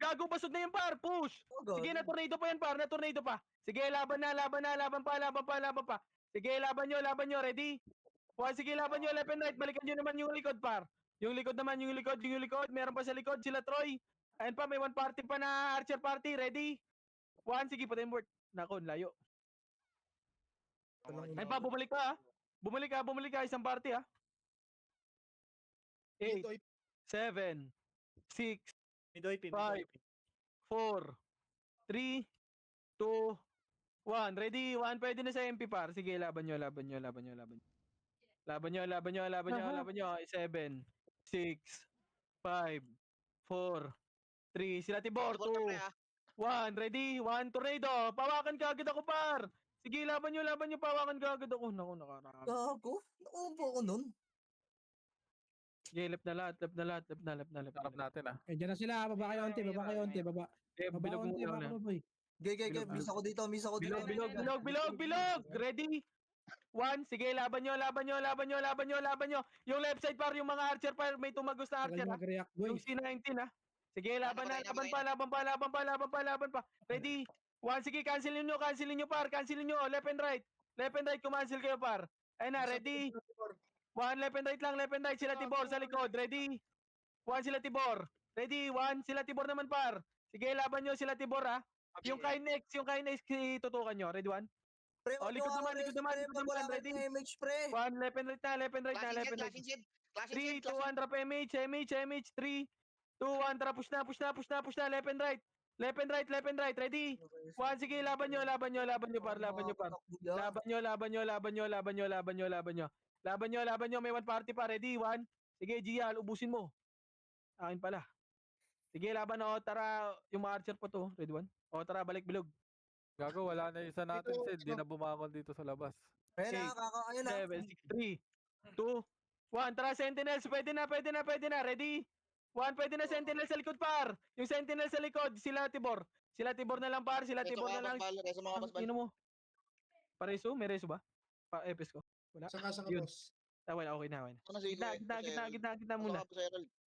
C: Gago, basod na yan par. Push. Sige, na-tornado pa yan par. Na-tornado pa. Sige, laban pa. Sige, laban nyo. Ready? One, sige, laban nyo. Left and right. Balikan nyo naman yung likod par. Yung likod. Meron pa sa likod. Sila Troy. Ayan pa, may one party pa na Archer party. Ready? One, sige, patayin board. Nako, layo. Ayan pa, bumalik ka ha. Bumalik ka. Isang party ha. 8, 7, 6,
E: Mid OP.
C: 5, 4, 3, 2, 1. Ready? 1. Pwede na sa MP par. Sige, laban nyo. 7, 6, 5, 4, 3. Sila Tibor. 2, 1. Ready? 1. Tornado. Pawakan ka agad ako par. Sige, laban nyo. Pawakan ka agad ako. Naku, nakarami.
D: Gago. Nakumpo ko nun.
C: Sige, left na lahat.
F: Harap natin ah.
H: Eh, dyan na sila. Baba kayo onti. Baba.
C: Bilog mo
H: Baba
C: muna.
H: ka, boy.
D: Gay. Miss ako dito.
C: Bilog. Ready? 1. Sige, laban nyo. Yung left side par, yung mga archer par, may tumagos na archer ha.
H: Mag-react, boy.
C: Yung C19 ha. Sige, laban pa. Ready? 1. Sige, cancelin nyo par. Left and right. Kumancel kayo par. Ayun na, ready? 1. Left and right. Sila Tibor sa likod. Ready? 1. Sila Tibor. Ready? 1. Sila Tibor naman par. Sige, laban nyo sila Tibor ha. Yung Kinex, tutukan nyo. Ready? 1.
D: Pre,
C: Oh, likod naman. Ready?
D: MH pre.
C: 1. Left and right na. 3, 2, 1, drop MH, 3, 2, 1, drop, push na, left and right. Ready? 1, sige, laban nyo par. Laban nyo, may one party pa, ready? 1, sige, Gial, ubusin mo. Akin pala. Sige, laban o. Tara, yung mga archer po to. Red one. O, tara, balik bilog.
F: Gago, wala na isa natin,
I: Dito,
F: Sid. Di na bumangon dito sa labas.
D: Ayun
C: Okay.
D: na, ayun na.
C: 7, 6, 3, 2, 1. Tara, sentinels. Pwede na. Ready? 1, pwede na sentinel sa likod, par. Yung sentinel sa likod, sila Tibor. Sila Tibor na lang, par. Sila
B: Reso
C: Tibor
B: mga
C: na lang.
B: basbal, reso mga
C: Ang
B: basbal.
C: ino mo. Pareso? May reso ba? Epes ko. Wala.
I: Saka
C: Yun.
I: boss.
C: Wala, okay na.
B: Ano si
C: Gitna muna.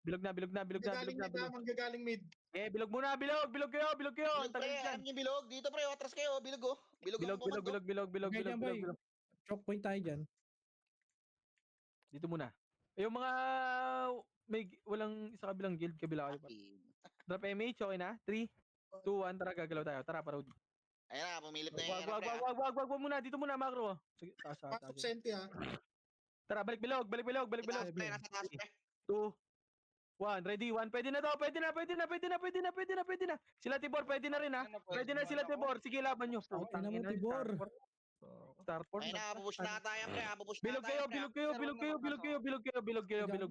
C: Bilog na.
I: Gagaling mid ha, manggagaling mid.
C: Eh, bilog muna, bilog kayo. Ang
B: Bilog
C: tagal
B: pre,
C: dyan.
B: alam niyo yung bilog. Dito pre, atras kayo, bilog oh. Bilog ang command oh.
H: Okay dyan, boy.
C: Bilog.
H: Choke point tayo dyan.
C: Dito muna. Yung mga walang sa kabilang guild, kabila kayo pa. Drop MH, okay na? 3, 2, 1, tara, gagalaw tayo. Tara, parod.
B: Ayun na, pumilip na yung pre.
C: Wag muna, dito muna, macro. Sige, taas.
I: Pasok senti ha.
C: Tara, balik bilog.
B: Taas pre, nasa taas pre.
C: 2, 1, ready, 1. Pwede na to, pwede na. Sila Tibor, pwede na rin ha. Pwede na sila Tibor. Sige, laban nyo.
H: Tangina mo, Tibor.
C: Starport.
B: Ayun na, pupush na tayo pre, pupush na
C: Bilog
B: tayo
C: kayo, bilog.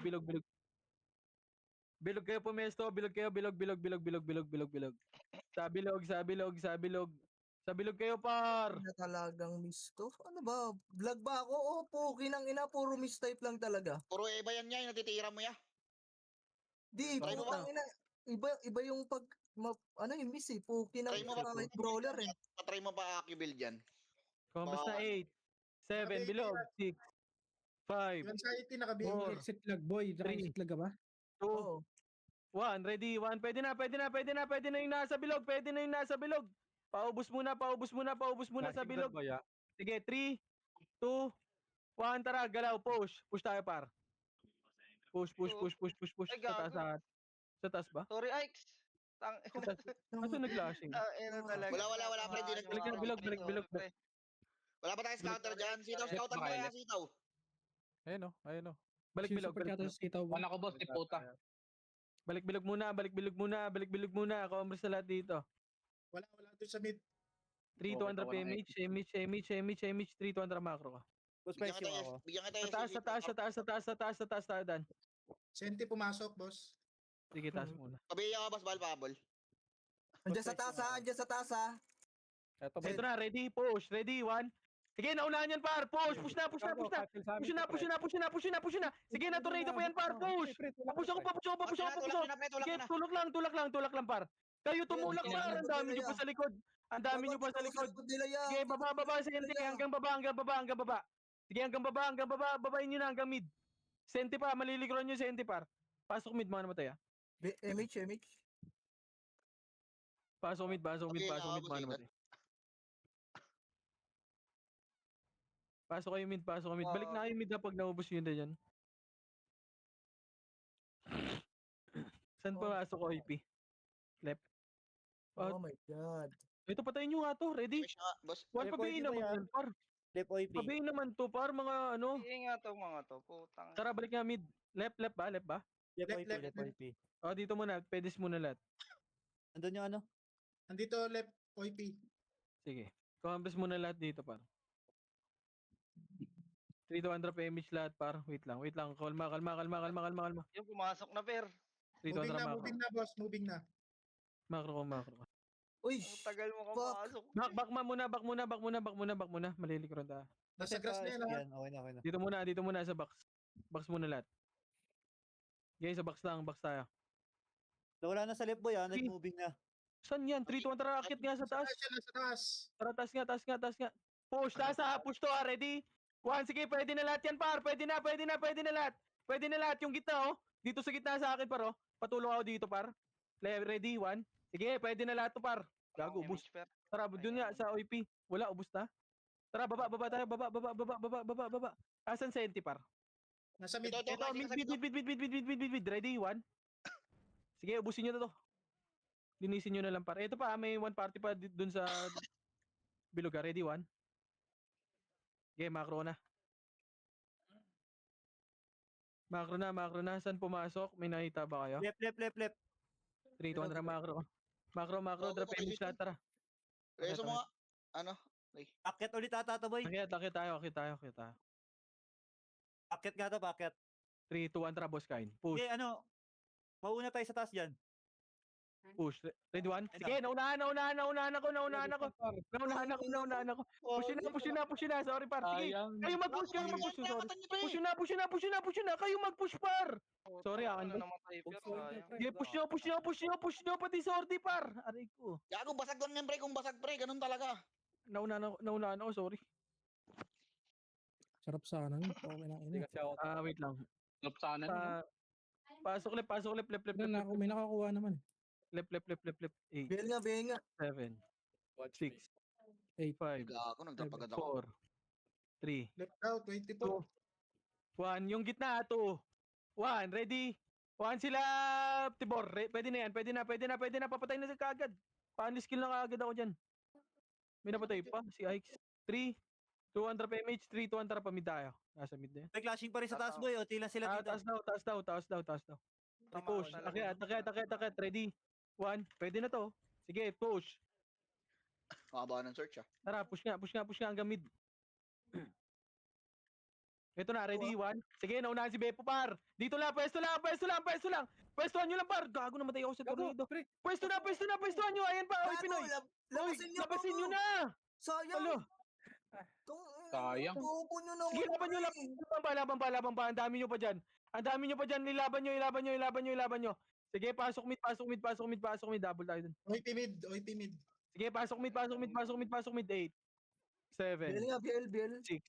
C: Bilog kayo pumesto, bilog. Sa bilog kayo, par.
D: Na talagang miss to. Ano ba? Vlog ba ako? O, puki ng ina. Puro miss type lang talaga.
B: Puro iba yan niya, yung natitira mo ya.
D: Di,
B: Try mo
D: putang ina. Iba yung yung miss eh. Puki ng
B: Try mo ba?
D: kahit brawler eh.
B: Patry mo pa Q-build yan.
C: Compass na 8, 7,
I: Nakabi-
C: bilog, 6, 5,
I: Yung anxiety nakabihin.
C: Four.
H: Exit lag, boy.
C: Three.
H: Exit lag ka ba?
C: 2,
D: Oo.
C: 1, ready, 1. Pwede na yung nasa bilog. Paubos muna sa
F: Flashing
C: bilog.
F: gun, boy, ah.
C: Sige, 3, 2, 1, tara, galaw, push tayo, par. Push.
J: Ay,
C: Sa taas,
J: gago.
C: sa taas ba?
J: Sorry, Ike's. Tang...
C: Kaso nag-flashing.
J: Ina talaga.
B: Wala, pre, di
C: Bilog.
B: Wala pa tayong scouter dyan. Scouter mo kaya, sitaw.
F: Ayun, oh.
C: Balik bilog.
H: Super yata sa sitaw.
A: Wala ko, boss. Ni puta.
C: Balik bilog muna. Commerce na lahat dito.
I: Wala doon sa mid.
C: 3, 200 PMH, MH, 3, 200 macro ka.
E: Boss, price yung ako.
B: Bigyan kita
C: Sa taas tayo, Dan.
I: Senti pumasok, boss.
C: Sige, taas muna.
B: Pabiya ka, boss, palpabol.
D: Andiyan sa taas ha.
F: Eto,
C: Ito na, ready, push, ready, 1. Sige, naunahan yan, par, push na. Push na. Sige, na-tornado pa yan, par, push. Push ako. Sige, tulak lang, par. Kayo tumulak, par, ang dami nyo pa sa likod. Sige, baba, sente, hanggang baba. Sige, hanggang baba, babain nyo na hanggang mid. Sente pa, malilikuran nyo sente, par. Pasok mid, mga namatay, ha.
D: MH.
C: Pasok mid, mga namatay. Pasok kayo mid. Balik na kayo mid na pag naubos yun na dyan. Saan pasok ko, IP? Left.
D: Oh my god.
C: Ito, patayin nyo nga to. Ready?
B: Push nga, boss.
C: One, pabayin naman yan, par.
E: Left OIP.
C: Pabayin naman to, par. Mga ano.
J: Hindi nga to, mga to. Putang.
C: Tara, balik nga mid. Left ba?
E: Left OIP.
C: O, dito muna. Pedis muna lahat.
E: Andun yung ano?
I: Andito left OIP.
C: Sige. Compass muna lahat dito, par. 3 to 100 PMH lahat, par. Wait lang. Kalma.
J: Yung pumasok na, per.
C: 3 to 100 macro.
I: Moving na, boss. Moving na.
C: Macro.
D: Uy,
J: Ang tagal mo
D: Fuck.
J: kapasok.
C: Back muna. Malilikuran ta.
I: Nasa grass na yan ha.
E: Okay na.
C: Dito muna sa box. Box muna lahat. Okay, sa box tayo.
E: Wala na sa left boy ah. Nag-moving na.
C: Saan yan? 3 to 100 racket nga sa taas.
I: Nasa taas.
C: Tara, taas nga. Push, taas ha. Push to ha. Ready? 1, sige, pwede na lahat yan, par. Pwede na lahat. Yung gitna, oh. Dito sa gitna sa akin, par, oh. Patulong ako dito, par. Ready? 1. Sige, pwede na lahat to, par. Gago, ubus. Tara, dun nga, sa OIP. Wala, ubus na. Tara, baba tayo. Baba. Asan senti, par?
I: Nasa mid.
B: Ito,
C: Mid. Ready? 1. Sige, ubusin nyo na to. Linisin nyo na lang, par. Ito pa, may one party pa dun sa Biluga. Ready? 1. Okay, macro na. Macro na. Saan pumasok? May nakita ba kayo?
E: Left.
C: 3 to 100 macro. Macro, drop image lahat, tara.
B: Reso mo nga. Ano?
E: Akyat ulit ata to boy.
C: Akit tayo.
E: Akyat nga to, akyat.
C: 3, 2, 1, tara, boss kain. Push.
E: Okay, ano? Mauna tayo sa taas dyan.
C: Push. Ready one?
E: Ay,
C: Sige, naunahan ako. Naunahan ako. Push na. Sorry, par. Sige.
F: Sayang.
C: Kayo mag-push,
B: Sorry.
C: Push na. Kayo mag-push, par. Sorry, akin ba?
J: namatay, pero sayang.
C: Sige, push nyo. Pati sorry, par. Aray ko.
B: Gago, basag doon yung pre. Kung basag pre, ganun talaga.
C: Naunahan ako, sorry.
H: Sarap sana. Okay na
F: Hindi
H: ina.
F: kasi ako.
C: Wait lang.
A: Lop sana nun, no?
C: Pasok left.
H: May nakakuha naman.
C: Left. 8,
D: BL nga.
C: 7,
F: Watch
C: 6,
F: me.
C: 5,
B: Gago, nagdapagad ako.
C: 4, 3,
I: Left out, 24.
C: 1. Yung gitna, 2, 1. Ready? 1 sila, Tibor. Pwede na yan. Pwede na. Papatay na sa kagad. Paano skill na kagad ako dyan? May napatay pa. Si Ike's. 3, 200 pa image. 3, 200 pa mid tayo. Nasa mid na yan.
E: May clashing pa rin sa taas, boy. O, tila sila dito.
C: Taas daw. Push. Akyat. Ready? 1. Pwede na to. Sige, push.
B: Makaba ng search ah.
C: Tara, push nga hanggang mid. Ito na, ready? 1. Sige, naunahan si Beppo, par. Dito lang, pwesto lang. Pwestuhan nyo lang, par. Gago, namatay ako sa tornado.
F: Pre.
C: Pwestuhan nyo. Ayan pa, oy, Pinoy. Labasin nyo na.
D: Sayang.
C: Alo.
A: Sayang.
D: Bobo nyo naman.
C: Sige, laban pa. Ang dami nyo pa dyan. Ilaban nyo. Sige, pasok mid. Double tayo dun.
I: OIP mid.
C: Sige, pasok mid. 8, 7,
D: BL.
C: 6,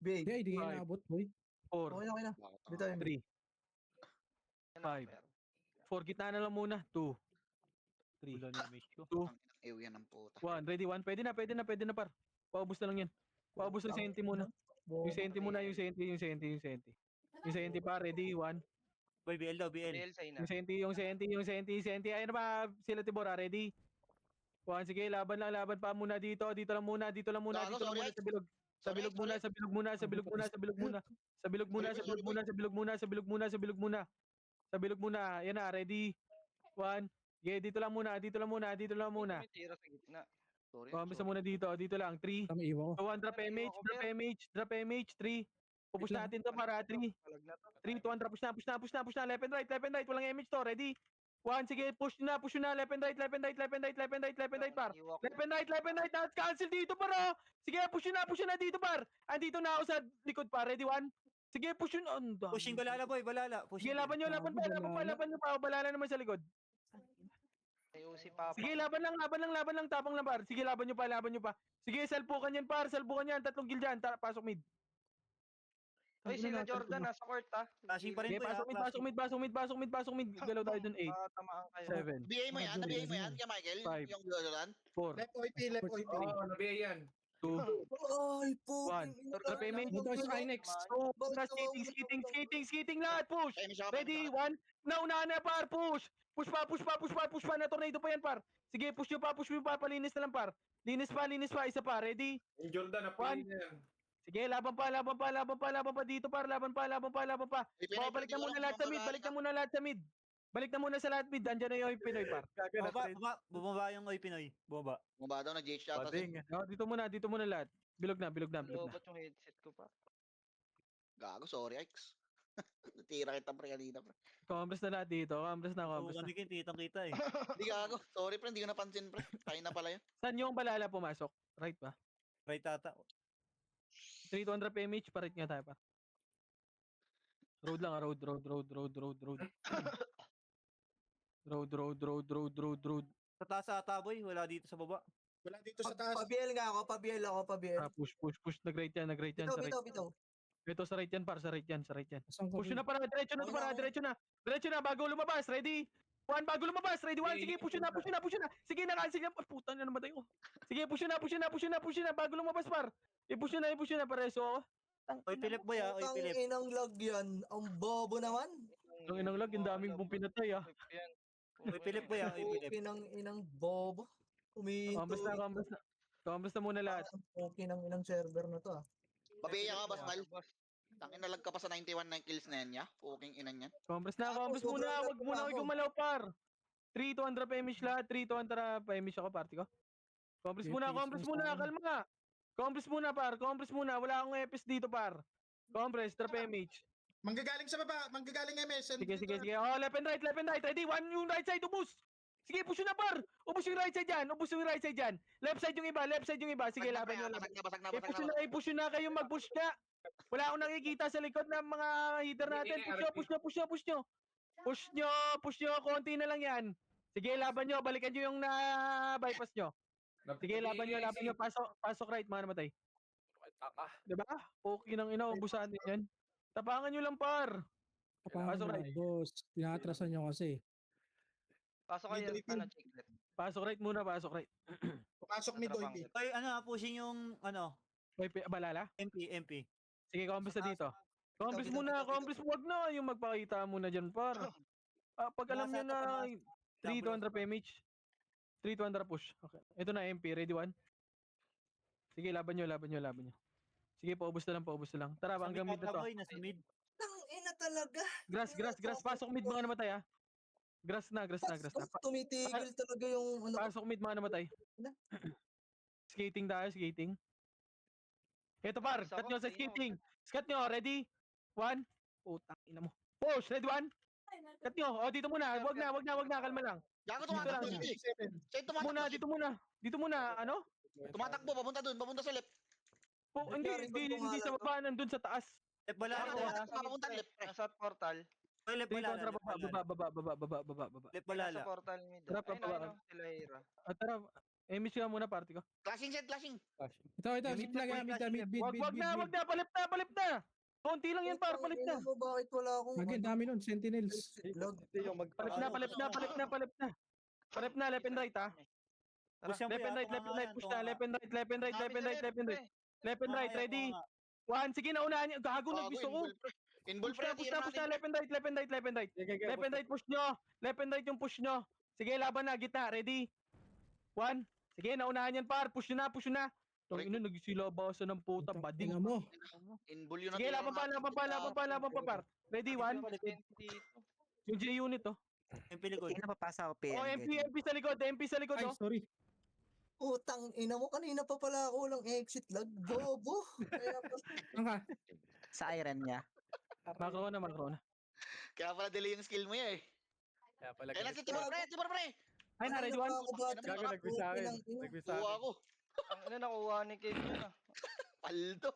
D: BL.
H: Hindi, hindi kayo
C: Five.
H: naabot, boy.
C: 4,
D: Okay na. Dito yun.
C: 3, 4, gitna na lang muna. 2, 3, 2,
B: Ew, yan ang puta.
C: 1. Ready? 1. Pwede na, par. Paubos na lang yan. Paubos ng senti muna. Yung senti muna. Yung senti pa. Ready? 1.
E: Boy, BL daw, BL.
J: BL sa'yo na.
C: Yung senti. Ayun na ba sila, Tibora? Ready? 1. Sige, laban pa muna dito. Dito lang muna
B: Gago, sorry,
C: sa bilog. Sa bilog muna. Yan na, ready? 1. Okay, dito lang muna.
J: May tira sa gitna.
B: Sorry.
C: Basta muna dito lang. 3,
H: Tama, iwan ko.
C: 200 drop image, 3. Pupush
H: Wait lang.
C: natin to para 3.
J: Palag na to.
C: 3, 200, push na. Left and right. Walang image to. Ready? 1, sige, push na. Left and right, par.
J: Iwa ko.
C: Left and right. Cancel dito, par. Sige, push na dito, par. Andito na ako sa likod, par. Ready? 1. Sige, push yun.
E: Pushing balala, boy, balala.
C: Sige,
E: Pushing.
C: laban nyo pa. Balala naman sa likod.
J: May usi pa.
C: Sige, laban lang. Tapang lang, par. Sige, laban nyo pa. Sige, salpukan yan, par. 3 kill dyan. Pasok mid.
J: Ay, sila Jordan, nasa court ah.
E: Clashing pa rin
C: Okay,
E: to,
C: pasok mid. Galaw tayo dun. 8,
J: Tamaan kayo.
C: 7,
B: BA mo yan, nabihay mo yan, kaya Michael,
C: Five.
B: yung Jordan.
C: 4,
I: Left OIP.
C: 2,
D: Ay, po.
C: 1. Drop image.
H: Dito sa Inex.
C: Skating lahat, push.
B: Ay, may siya ka pa,
C: Ready?
B: may siya
C: 1. Naunahan na, par. Push pa na tornado pa yan, par. Sige, push nyo pa. Palinis na lang, par. Linis pa. Isa pa. Ready?
I: Yung Jordan,
C: One. Sige, laban pa dito, par. Laban pa.
B: ka.
C: Balik na muna lahat sa mid. Balik na muna sa lahat mid. Andyan na yung Pinoy, par.
E: Bumaba yung Oy Pinoy. Bumaba.
B: Bumaba daw, nag-GH yata.
F: Bading.
C: Dito muna lahat. Bilog na.
J: Lobot yung headset ko pa.
B: Gago, sorry, Ix. Natira kita pre kanina pre.
C: Congress na lahat dito. Congress na.
E: Oo, kami kitang-kita eh.
B: Hindi gago. Sorry pre, hindi ko napansin pre. Tayo na pala yun.
C: Saan yung balala pumasok? Right ba?
E: Right tata.
C: 300 PMH, pa-right nga tayo pa. Road lang, road. Road.
E: Sa taas ata, boy. Wala dito sa baba.
I: Wala dito sa taas.
D: Pa-BL nga ako.
C: Push. Nag-right yan. Sa right.
D: Bitaw.
C: Ito sa right yan, par. Sa right yan.
H: Saan ka,
C: Push
H: boy?
C: na para. Diretso na. Bago lumabas. Ready? 1, bago lumabas. Ready? 1. Sige, push na. Sige, nakansig na. Puta na naman tayo. Sige, push na. Bago lumabas, par. I-push na. Pareso ako.
E: Oy, Philip, boy, ah. Oy,
D: Putang
E: Philip.
D: inang lag yan. Ang bobo naman.
C: Ang inang lag, yung daming pong pinatay, ah.
J: Yan.
E: Oy, Philip, boy, ah. Oy, Philip.
D: Inang bobo.
C: Kambas na muna lahat.
D: Okay ng inang server na to ah.
B: Pabiya ka, Bastal. Tangin na lag ka pa sa 91 na kills na yan, ya? Puking inan yan.
C: Kambas
D: Ako,
C: muna.
D: sobrang
C: Wag muna
D: ako.
C: kayo gumalaw, par. 3, 200 PMH lahat. 3, 200 PMH ako, party ko. Compres muna. Kalma. Compres muna, par. Wala akong EPS dito, par. Compres, drop PMH.
I: Manggagaling sa baba, manggagaling MS.
C: Sige, sige, sige. Oh, left and right, left and right. Ready? One yung right side, ubus. Sige, push yun na par. Ubus yung right side dyan. Ubus yung right side dyan. Left side yung iba, left side yung iba. Sige, laban nyo, laban.
B: Basag na,
C: Eh, push yun na, push yun na kayo, mag-push na. Wala akong nakikita sa likod ng mga heater natin. Push nyo, push nyo, push nyo, push nyo. Push nyo, push nyo. Konti na lang yan. Sige, laban nyo. Balikan nyo yung na-bypass nyo. Sige, laban nyo, laban nyo. Pasok right, mga namatay. Diba? Okay nang inaubusan din yan. Tapangan nyo lang, par.
H: Kapangan
C: Pasok
H: mo
C: right.
H: na, boss. Tinatrasan nyo kasi.
J: Pasok kayo,
I: Mid oil
J: chiclet.
C: Pasok right muna, pasok right.
I: Pasok mid oil.
E: Oy, pushing yung,
C: May balala?
E: MP.
C: Sige, compass na dito. Compass
D: Dito,
C: muna,
D: dito, dito.
C: compass wag na yung magpakita muna dyan, par. Pag alam nyo na 3 200 PMH. 3 200 push. Okay. Ito na MP, ready one. Sige, laban nyo, laban nyo, laban nyo. Sige, paubos na lang, paubos na lang. Tara, hanggang mid na to.
E: Nasa mid.
D: Tang ina talaga.
C: Grass. Pasok mid mga namatay ha. Grass na.
D: Tumitigil talaga yung ano.
C: Pasok mid mga namatay. Skating tayo, skating. Ito par, cut nyo sa skating. Cut nyo, ready? One. Putang ina mo. Push, ready one. Cut nyo. O, dito muna. Wag na. Kalma lang.
B: Gago
C: Dito lang.
B: tumatakbo. Sige. Sige, tumatakbo.
C: Dito muna. Ano?
B: Tumatakbo, papunta sa left.
C: Hindi sa baba, nandun sa taas.
E: Left balala.
B: Papunta left.
J: Nasa portal.
E: Oy, left
C: Dito,
E: balala.
C: tara, baba.
E: Left
J: Nasa
E: balala.
J: portal mid.
C: Tara,
J: Ayun,
C: pababa.
J: ayun, sila Hira.
C: Tara, miss nga muna party ko.
B: Flashing set, flashing.
H: Ito, mid lang yan, mid.
C: Wag na, palip na. Konti lang yan, par, palip na.
D: Bakit wala akong
H: Again, dami nun, sentinels.
D: Log.
C: Palip na. Palip na, left and right ha.
E: Push yan,
C: Left and right, push na, left and right. Left and right, ready? One, sige, naunahan niyo. Gago, nagbisto ko.
B: Involve pre,
C: Push na, left and right. Left and right, push nyo. Left and right yung push nyo. Sige, laban na, gitna, ready? One, sige, naunahan yan, par. Push nyo na. Tang ina, nagsilabasan ng puta, bading.
H: Tingnan mo.
B: Involve yun
C: Sige, laban pa, par. Ready, one. Yung J-unit, oh.
E: MP likod.
G: napapasa ko,
C: Oh, MP sa likod,
H: Ay,
C: oh.
H: sorry.
D: Utang ina mo, kanina pa pala ako walang exit lag. Bobo. Kaya pa.
H: Ang ka.
G: Sa iron niya.
C: Macro na.
B: Kaya pala delay yung skill mo eh.
F: Kaya pala
B: Kaya na si Timor pre.
C: Ay, na, ready, one.
F: Gago, nag-wish sa akin.
B: Kuha ako.
J: Ano nakuha ni Kate yun ah.
B: Paldo.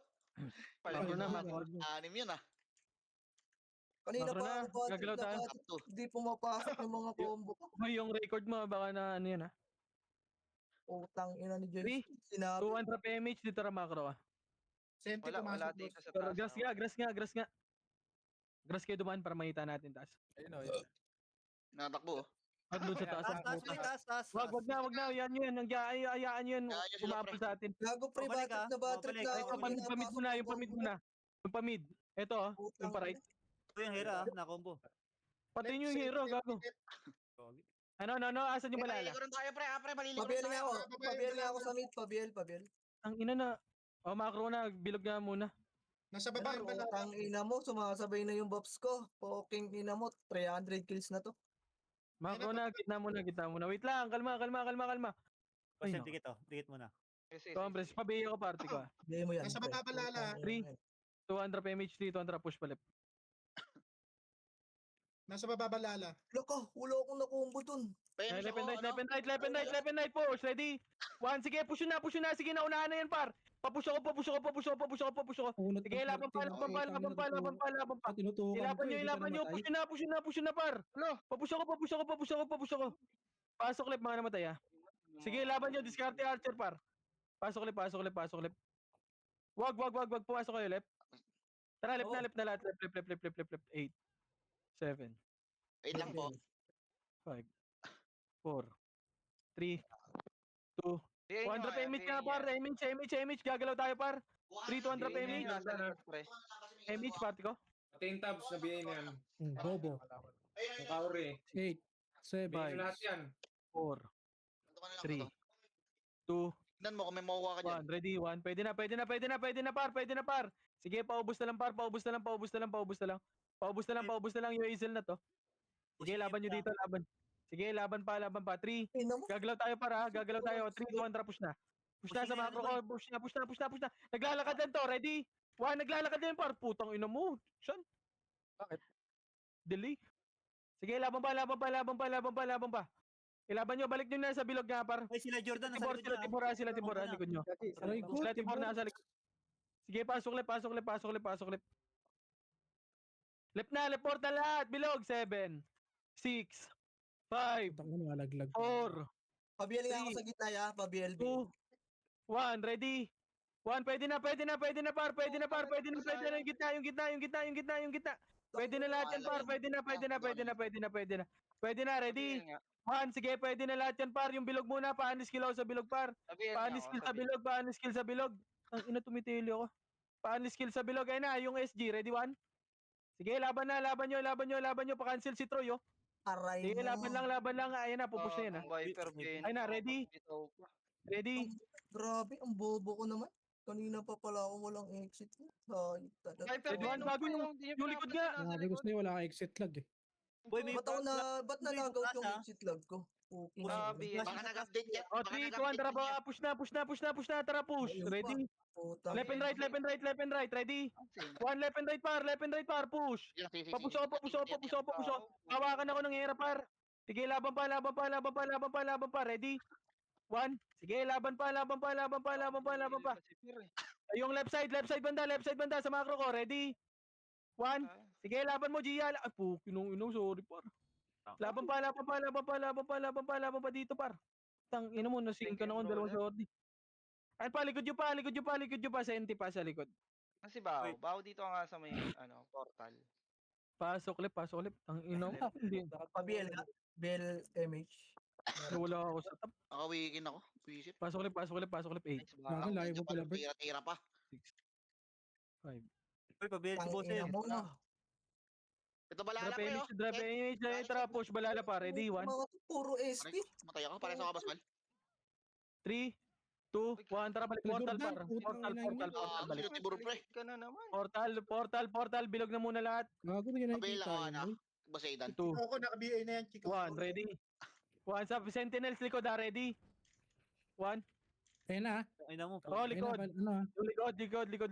C: Macro na.
B: Anim yun ah.
D: Kanina
C: Macro
D: pa
C: na.
D: ako battery
C: Gagalaw
D: na
C: tayo.
D: battery. Hindi pumapasok yung mga combo ko.
C: Yung record mo, baka na ano yan, ha.
D: Utang ina ni
C: Three,
D: James. Sinabi.
C: 200 PMH dito ra macro, ah.
I: Senti
J: Wala
I: pumasok.
J: dito sa
C: Pero
J: taas.
C: grass nga. Grass kayo dumaan para makita natin taas.
F: Ayun o, yun.
B: Natakbo.
C: At doon sa taas.
E: Taas.
C: Wag na. Yan yun. Ayaan yun.
B: Ayaan nyo sila,
C: Umapal
B: pre.
C: sa atin.
D: Gago pre,
E: Babalik,
D: battery
E: ah.
D: na battery
E: Babalik.
D: na
E: Ay,
D: ako.
C: Yung pamid muna. Yung pamid. Ito, oh. Yung pa-right.
E: Ito yung hira, na-combo.
C: Pati yung hero, gago. Ano? Asan yung balala?
B: Malilikuran tayo pre, pre. Malilikuran
D: Pabiel nga
B: tayo.
D: ako. Pabiel nga ako sa mid. Pabiel.
C: Ang ina na. Oh, macro na. Bilog nga muna.
I: Nasa baba yung bala.
D: Utang ina mo, sumasabay na yung buffs ko. Poking ina mo, 300 kills na to.
C: Macro na. Gitna muna. Wait lang. Kalma. Ay, no.
E: Dikit mo na.
C: Compres, pabiyo ko party ko, ah.
D: Hindi mo yan.
I: Nasa
D: pre.
I: baba balala.
D: Utang ina
C: 200 PMH, 200 push palip.
I: Nasa baba balala.
D: Loko, wala akong nakumbo dun.
C: Ay,
B: PMH
C: left and
B: ako,
C: right, left and right, push, ready? One, sige, push na, sige, naunahan na yan, par. Papush ako.
H: Unat
C: Sige, laban pa.
H: Tinutukan ko,
C: Ilaban nyo, push na, par. Papush ako. Pasok left, mga namatay, ah. Sige, laban nyo, discard archer, par. Pasok left. Wag, pumasok kayo, left. Tara, left na lahat, left. 8, 7,
B: Wait lang po.
C: 5, 4, 3, 2, 100 PMH nga par, MH, gagalaw tayo par. 3, 200 PMH. MH party ko.
A: Pati yung tabs, sabihin na yan.
H: Bobo.
A: Yung kauri.
H: 8, 7,
A: Sabihin nyo lahat yan.
C: 4, 3, 2,
B: Tignan mo kung may makuha ka dyan.
C: 1. Ready, 1. Pwede na par. Sige, paubos na lang par, paubos na lang yung Hazel na to. Sige, laban nyo dito, laban. Sige, laban pa. 3.
D: Ina mo.
C: Gagalaw tayo para, 3, 200, push na. Push na sa macro ko, push na. Naglalakad lang to, ready? 1, naglalakad din par, putang ina mo. Saan?
F: Bakit?
C: Delay. Sige, laban pa, laban pa, laban pa, laban pa, laban pa. Ilaban nyo, balik nyo na sa bilog nga, par.
E: Ay, sila Jordan, nasa
C: Tibor,
E: likod
C: sila
E: niya.
C: Tibor, sila Tibor, likod nyo.
H: Aray ko,
C: Sila Tibor,
H: Tibor.
C: nasa likod. Sige, pasok left, pasok left, pasok left, pasok left. Left na, left portal lahat. Bilog, 7, 6, 5,
H: Putang ina, nalaglag.
C: 4,
D: Pabiel nga ako
C: Three.
D: sa gitna ya, pabiel.
C: 2, 1, ready. 1, pwede na, pwede na, pwede na, par, pwede na, par, pwede na, pwede na, yung gitna, yung gitna, yung gitna, yung gitna, yung gitna. Pwede na lahat yan, par, pwede na, pwede na, pwede na, pwede na, pwede na. Pwede na, ready.
J: Sabihin nga.
C: 1, sige, pwede na lahat yan, par. Yung bilog muna, paano skill ako sa bilog, par.
J: Sabihin
C: Paano
J: nga ako,
C: skill sa
J: sabihin.
C: bilog, paano skill sa bilog. Ang ina, tumitili ako. Paano skill sa bilog, ayun na, yung SG, ready 1. Sige, laban na, laban nyo, laban nyo, laban nyo, pa-cancel si Troy, oh.
D: Aray
C: Sige,
D: mo.
C: laban lang, ayun na, pupush na yun, ah.
J: Ang Viper Bane.
C: Ay na, ready? Ready?
D: Grabe, ang bobo ko naman. Kanina pa pala ako walang exit. Ay, talaga.
J: Viper
C: Ready,
J: Bane,
C: one, gago yung- yung likod nga.
H: Sabi ko sa'yo, wala kang exit lag eh.
E: Boy, may
D: Ba't
E: May
D: na-log out yung
E: bukas,
D: exit lag ko? Okay.
J: Grabe yan.
B: Baka nag-update yan.
C: Oh,
B: Baka
C: 3, 2, 1,
B: nag-update
C: tara
B: yan.
C: ba? Push na, push na, push na, push na, tara, push.
D: Ayun pa.
C: Ready?
D: Puta.
C: Left and right, left and right, left and right, ready? 1, left and right, par, push.
B: Yan, sige, sige,
C: Papush
B: sige.
C: ako, papush ako, papush ako, papush ako. Hawakan ako ng era, par. Sige, laban pa, laban pa, laban pa, laban pa, laban pa, ready? 1, sige, laban pa, laban pa, laban pa, laban pa, laban pa. Ay, yung left side banda sa macro ko, ready? 1, sige, laban mo, Gia. Ay, pukinong ino, sorry, par. Laban pa, laban pa, laban pa, laban pa, laban pa, laban pa dito, par. Tang ina mo, nasing ka na akong dalawang sorry. Ay, pa, likod nyo pa, likod nyo pa, likod nyo pa, senti pa sa likod.
J: Kasi Bao, Bao dito nga sa may portal.
C: Pasok lip, pasok lip. Ang ina mo, hindi.
D: Pabiel ka? Biel MH.
C: Wala ako sa top.
B: Nakawikin ako. Visit.
C: Pasok lip, pasok lip, pasok lip. 8,
J: Nice
H: Bago,
J: Bao.
H: layo mo pala, bro.
B: Tira-tira pa.
C: 5.
E: Boy, pabiel si
D: Ang
E: Bose.
D: ina mo.
B: Ito balala
C: Drop
B: pre,
C: image,
B: oh.
C: drop image. Tara, push, balala pa. Ready, 1,
D: Mga to, puro SP.
B: Matay ako, pare sa kabasmal.
C: 3, 2, 1. Tara, balik. Portal,
H: Jordan,
C: par.
H: putang
C: Portal,
H: ina
C: portal,
H: niya.
C: portal, balik.
B: Sino tiburo pre?
J: Ka na naman.
C: Portal. Bilog na muna lahat.
H: Gago mo yun
B: Pabila
H: nakikita
B: ko,
H: yun,
B: anak.
H: boy.
B: Basaidan.
C: 2,
I: Ako, naka-BA na yan, Chico.
C: 1. Ready? 1 sa Sentinels likod, ready? 1.
H: Kaya na,
E: Ay na mo.
C: Oh,
H: kaya na,
C: likod.
H: ano ah.
C: Yung likod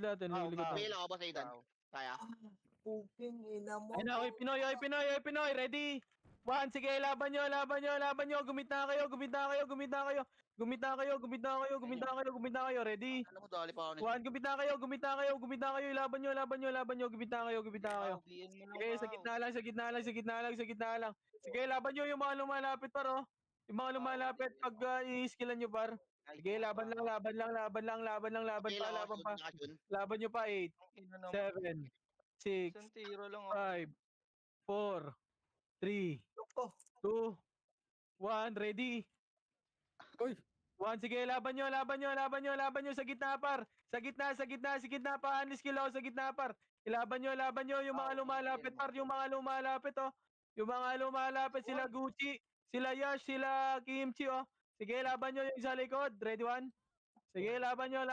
C: natin. Yung likod natin.
B: Pabila ko, basaidan. Kaya.
D: Puking ina mo.
C: Ay na, oy, Pinoy, ready? 1, sige, laban nyo. Gumit na kayo, ready?
B: Alam mo, dali pa ako nito.
C: 1, gumit na kayo, laban nyo, gumit na kayo.
J: Bao, BN mo lang.
C: Sige, sa gitna lang. Sige, laban nyo yung mga lumalapit, par, oh. Yung mga lumalapit, pag i-skillan nyo, par. Sige, laban pa. Laban nyo pa, 8, 7, 6,
J: Isang tiro lang ako.
C: 5, 4, 3, 2, 1, ready?
H: Uy.
C: 1, sige, laban nyo sa gitna, par. Sa gitna, pa, skill ako sa gitna, par. Ilaban nyo yung mga lumalapit, par, yung mga lumalapit, oh. Yung mga lumalapit, sila Gucci, sila Yash, sila Kimchi, oh. Sige, laban nyo yung sa likod, ready 1? Sige, laban nyo,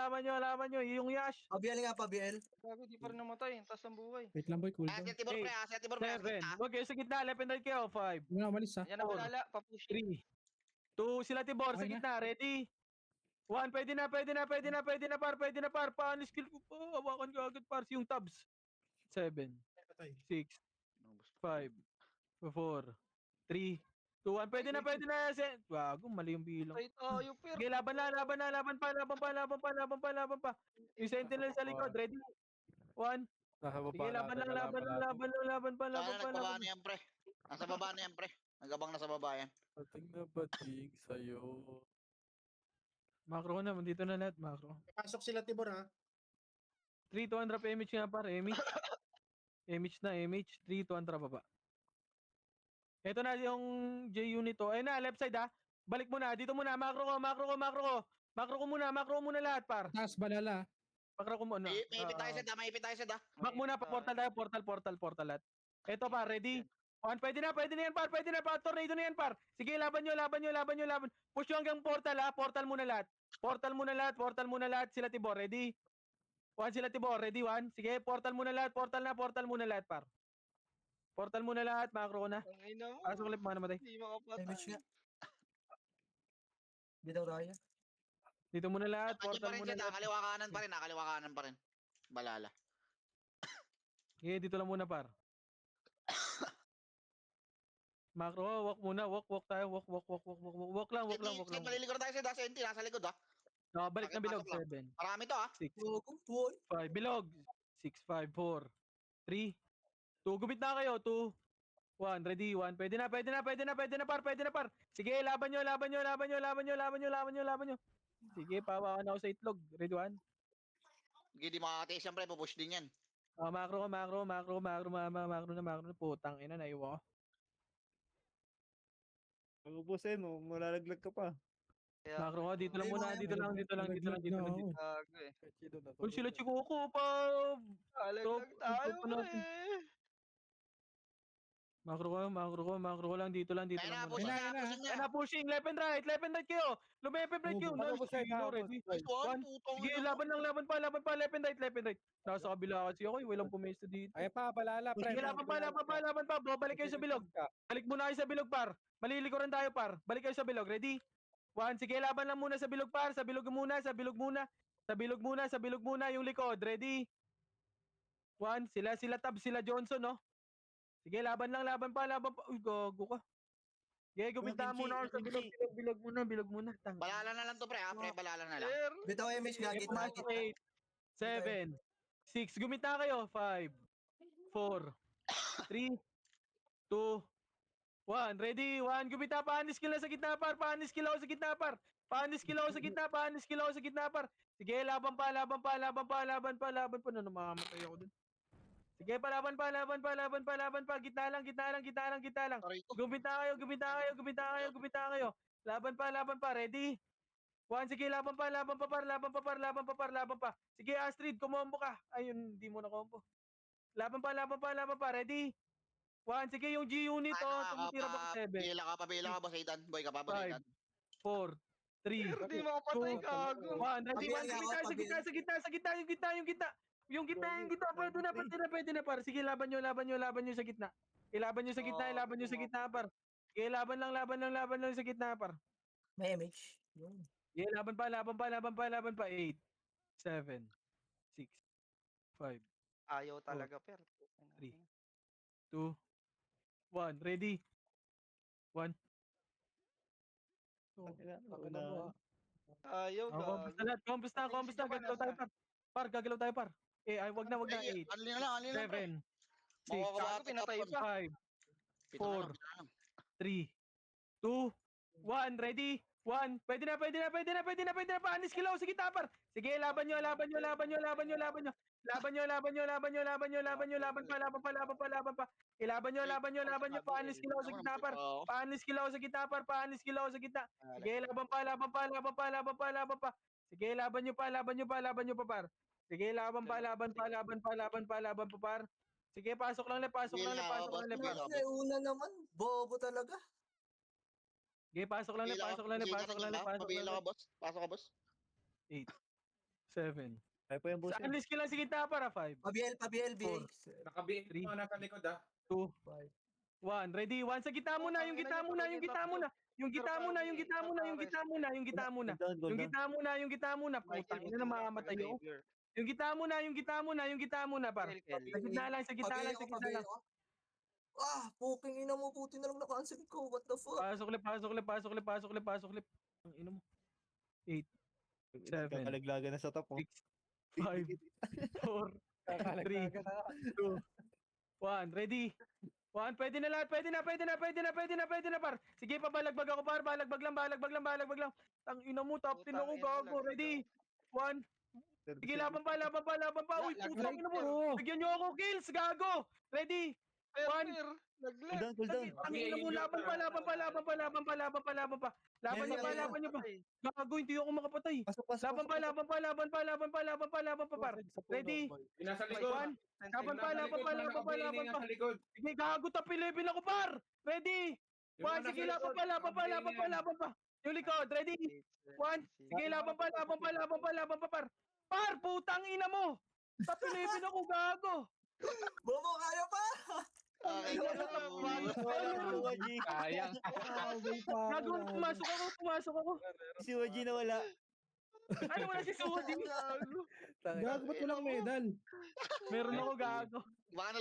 C: yung Yash.
D: Pabiel nga, pabiel.
J: Gago, di pa rin namatay. Taas ng buhay.
H: Wait lang, boy, cool down.
B: Asya tibor pre, asya tibor pre.
C: 7, wag kayo sa gitna, left and right kayo, 5,
H: Hindi na umalis ha.
J: Yan na balala. Papush.
C: 3, 2, sila Tibor sa
H: Okay na.
C: gitna, ready? 1, pwede na, par. Paano skill ko pa? Hawakan ka agad, par. Yung tabs. 7, 6, 5, 4, 3, 2, 1. Pwede na. Gago, mali yung bilang.
J: Tay tayo, per.
C: Sige, laban pa. Yung sentinel sa likod, ready? 1.
F: Nasa baba
C: Sige, laban
F: natin,
C: lang.
B: Nasa baba na yan pre. Nasa baba na yan pre. Nagabang nasa baba yan.
F: Ating nabating sa'yo.
C: Macro ko na, dito na lahat, macro.
I: Pasok sila, Tibor, ha?
C: 3, 2, 1, drop image nga, par. Image. Image. 3, 2, 1, drop baba. Ito na yung J-unit to. Ayun na, left side ha. Balik mo na. Dito muna. Macro ko. Macro ko muna lahat, par.
H: Taas, balala.
C: Macro ko muna.
B: May ipit tayo sa da.
C: Back muna pa. Portal tayo. Portal lahat. Ito, par. Ready? 1, pwede na yan, par. Tornado na yan, par. Sige, laban nyo. Push nyo hanggang portal ha. Portal muna lahat. Sila Tibor. Ready? 1, sila Tibor. Ready? 1. Sige, portal muna lahat, par. Portal muna lahat, macro ko na.
J: Ang ina mo.
C: Pasok ulit, mga namatay.
J: Hindi makapatay.
D: MH nga. Di daw raya.
C: Dito muna lahat,
B: Kanya pa
C: portal
B: rin
C: muna
B: siya,
C: lahat.
B: kaliwa kanan pa rin. Balala.
C: Sige, dito lang muna, par. Macro, walk muna, walk tayo, walk lang.
B: Maliligo na tayo sa Senti, nasa likod ah.
C: Nakabalik na
B: Okay,
C: bilog,
B: pasok lang.
C: 7,
B: Marami to ah.
C: 6,
D: Gogo, boy.
C: 5, bilog. 6, 5, 4, 3, 2, gumit na kayo, 2, 1, ready, 1, pwede na, par. Sige, laban nyo. Sige, pawakan ako sa itlog, ready, 1.
B: Hindi di makakatiis yan pre, pupush din yan.
C: Macro na, putang ina, naiwa ko.
E: Ubusin mo, malalaglag ka pa.
J: Kaya
C: Macro ko, dito lang
D: Ay,
C: muna,
D: mga-
C: dito lang.
H: Nalaglag na ako.
J: gago eh.
F: Chido na
C: Uy, sila Chikoko pa.
J: Alaglag tayo
C: Top na natin.
J: eh.
C: Macro ko lang, dito lang
B: Kaya na,
C: muna.
B: push
H: Ayun na,
B: na,
H: ayun na.
B: push
C: Kaya
B: na.
C: na, pushing, left and right kayo. Lumepet right kayo.
H: Ano
C: Nice, ready.
B: Nice one,
C: One.
B: putong
C: Sige,
B: ina mo.
C: laban pa, left and right. Nasa kabila kasi ako, walang pumesto dito.
F: Ay pa, balala, pre.
C: Sige, laban pa. Babalik kayo sa bilog. Balik muna kayo sa bilog, par. Malilikuran tayo, par. Balik kayo sa bilog, ready? 1, sige, laban lang muna sa bilog, par. Sa bilog muna. Yung likod, ready? 1, sila Tab, sila Johnson, no? Sige, laban pa. Uy, gago ka. Sige, guminta muna ako sa bilog muna.
B: Balala na lang to pre ah, pre, balala na lang.
J: Sir.
D: Bitaw MH
C: Sige,
D: gagit na.
C: pumasok 8, 7, 6, guminta kayo. 5, 4, 3, 2, 1. Ready? 1. Gumita. Panis skill sa gitna, par. Panis skill ako sa gitna, par. Sige, laban pa. Namamatay ako dun. Sige, laban pa. Gitna lang.
B: Sorry to.
C: Gumita kayo. Laban pa. Ready? 1. Sige, laban pa, par. Sige, Astrid, kumombo ka. Ayun, hindi mo na combo. Laban pa. Ready? 1. Sige, yung G-unit, tumitira ba 7,
B: Pabila ka, boss Aidan. Boy ka pa, boss
C: 5,
B: Aidan.
C: 4, 3,
J: Sir, di makapatay gago.
C: 1. Ready?
D: Pabila
C: 1.
D: ako,
C: Sa gitna. Yung gitna. Pwede na, par. Sige, laban nyo sa gitna. Ilaban nyo sa gitna, par. Sige, laban lang sa gitna, par.
D: May MH. Yun.
C: Sige, laban pa. 8, 7, 6, 5,
J: Ayaw talaga, per.
C: 3, 2, 1. Ready? 1.
J: Ayaw gago.
C: Compass na. Gagalaw tayo, par. Gagalaw tayo, par. Wag na. 8,
B: Anli na lang pre.
C: 7, 6,
J: Gago, pinatay pa.
C: 5,
B: Pito na
C: 4,
B: lang, pito na lang.
C: 3, 2, 1. Ready? 1. Pwede na. Panis kilaw sa gitna, par. Sige, laban nyo. Laban pa. Ilaban nyo. Panis kilaw sa gitna, par. Panis kilaw sa gitna. Sige, laban pa. Sige, laban nyo pa, par. Sige, laban pa, par. Sige, pasok lang, par.
D: Ay, una naman. Bobo talaga.
C: Sige, pasok lang,
B: Pabila ka, boss. Pasok ka, boss.
C: 8, 7.
E: Ay po yung boss.
C: Sa unleash lang sa gitna, para 5,
D: Pabiel, BA.
A: Nakabiin
C: Three.
A: mo nasa likod ah.
C: 2, 1. Ready? 1. Sa gitna muna. Yung gitna muna. Putang ina na mamamatay ako. Yung gitna muna, par. Sa gitna lang.
D: Pabiel ako. Puking ina mo. Puti na lang na-cancel ko. What the fuck?
C: Pasok lip. Ang ina mo. 8, 7,
E: Kakalaglagan na sa top.
C: 6, 5, 4, 3, 2, 1. Ready? 1. Pwede na lahat. Pwede na, par. Sige, pabalagbag ako, par. Balagbag lang. Ang ina mo, top 10 ako, gago. Ready? 1. Sige, laban pa. Uy, putang ina mo. Bigyan nyo ako kills, gago. Ready?
J: Per,
C: One.
J: naglag.
E: Cool down.
C: Ang ina mo, laban pa. Laban nyo pa. Gago, hindi ako makapatay.
E: Pasok.
C: Laban pa, par. Ready?
A: Yung nasa likod.
C: One. Laban pa.
A: Nasa likod.
C: Sige, gago, top 11 ako, par. Ready?
A: Yung
C: 1.
A: nasa
C: Sige,
A: likod,
C: laban pa. Yung likod, ready? 1. Sige, laban pa, par. Par, putang ina mo. Top 11 ako, gago.
D: Bobo, kaya pa!
A: Sayang.
C: Gago, pumasok ako.
E: Si OG na wala.
C: Ano wala si Suwadi?
H: Gago, ba't walang medal?
C: Meron ako, gago.
B: Baka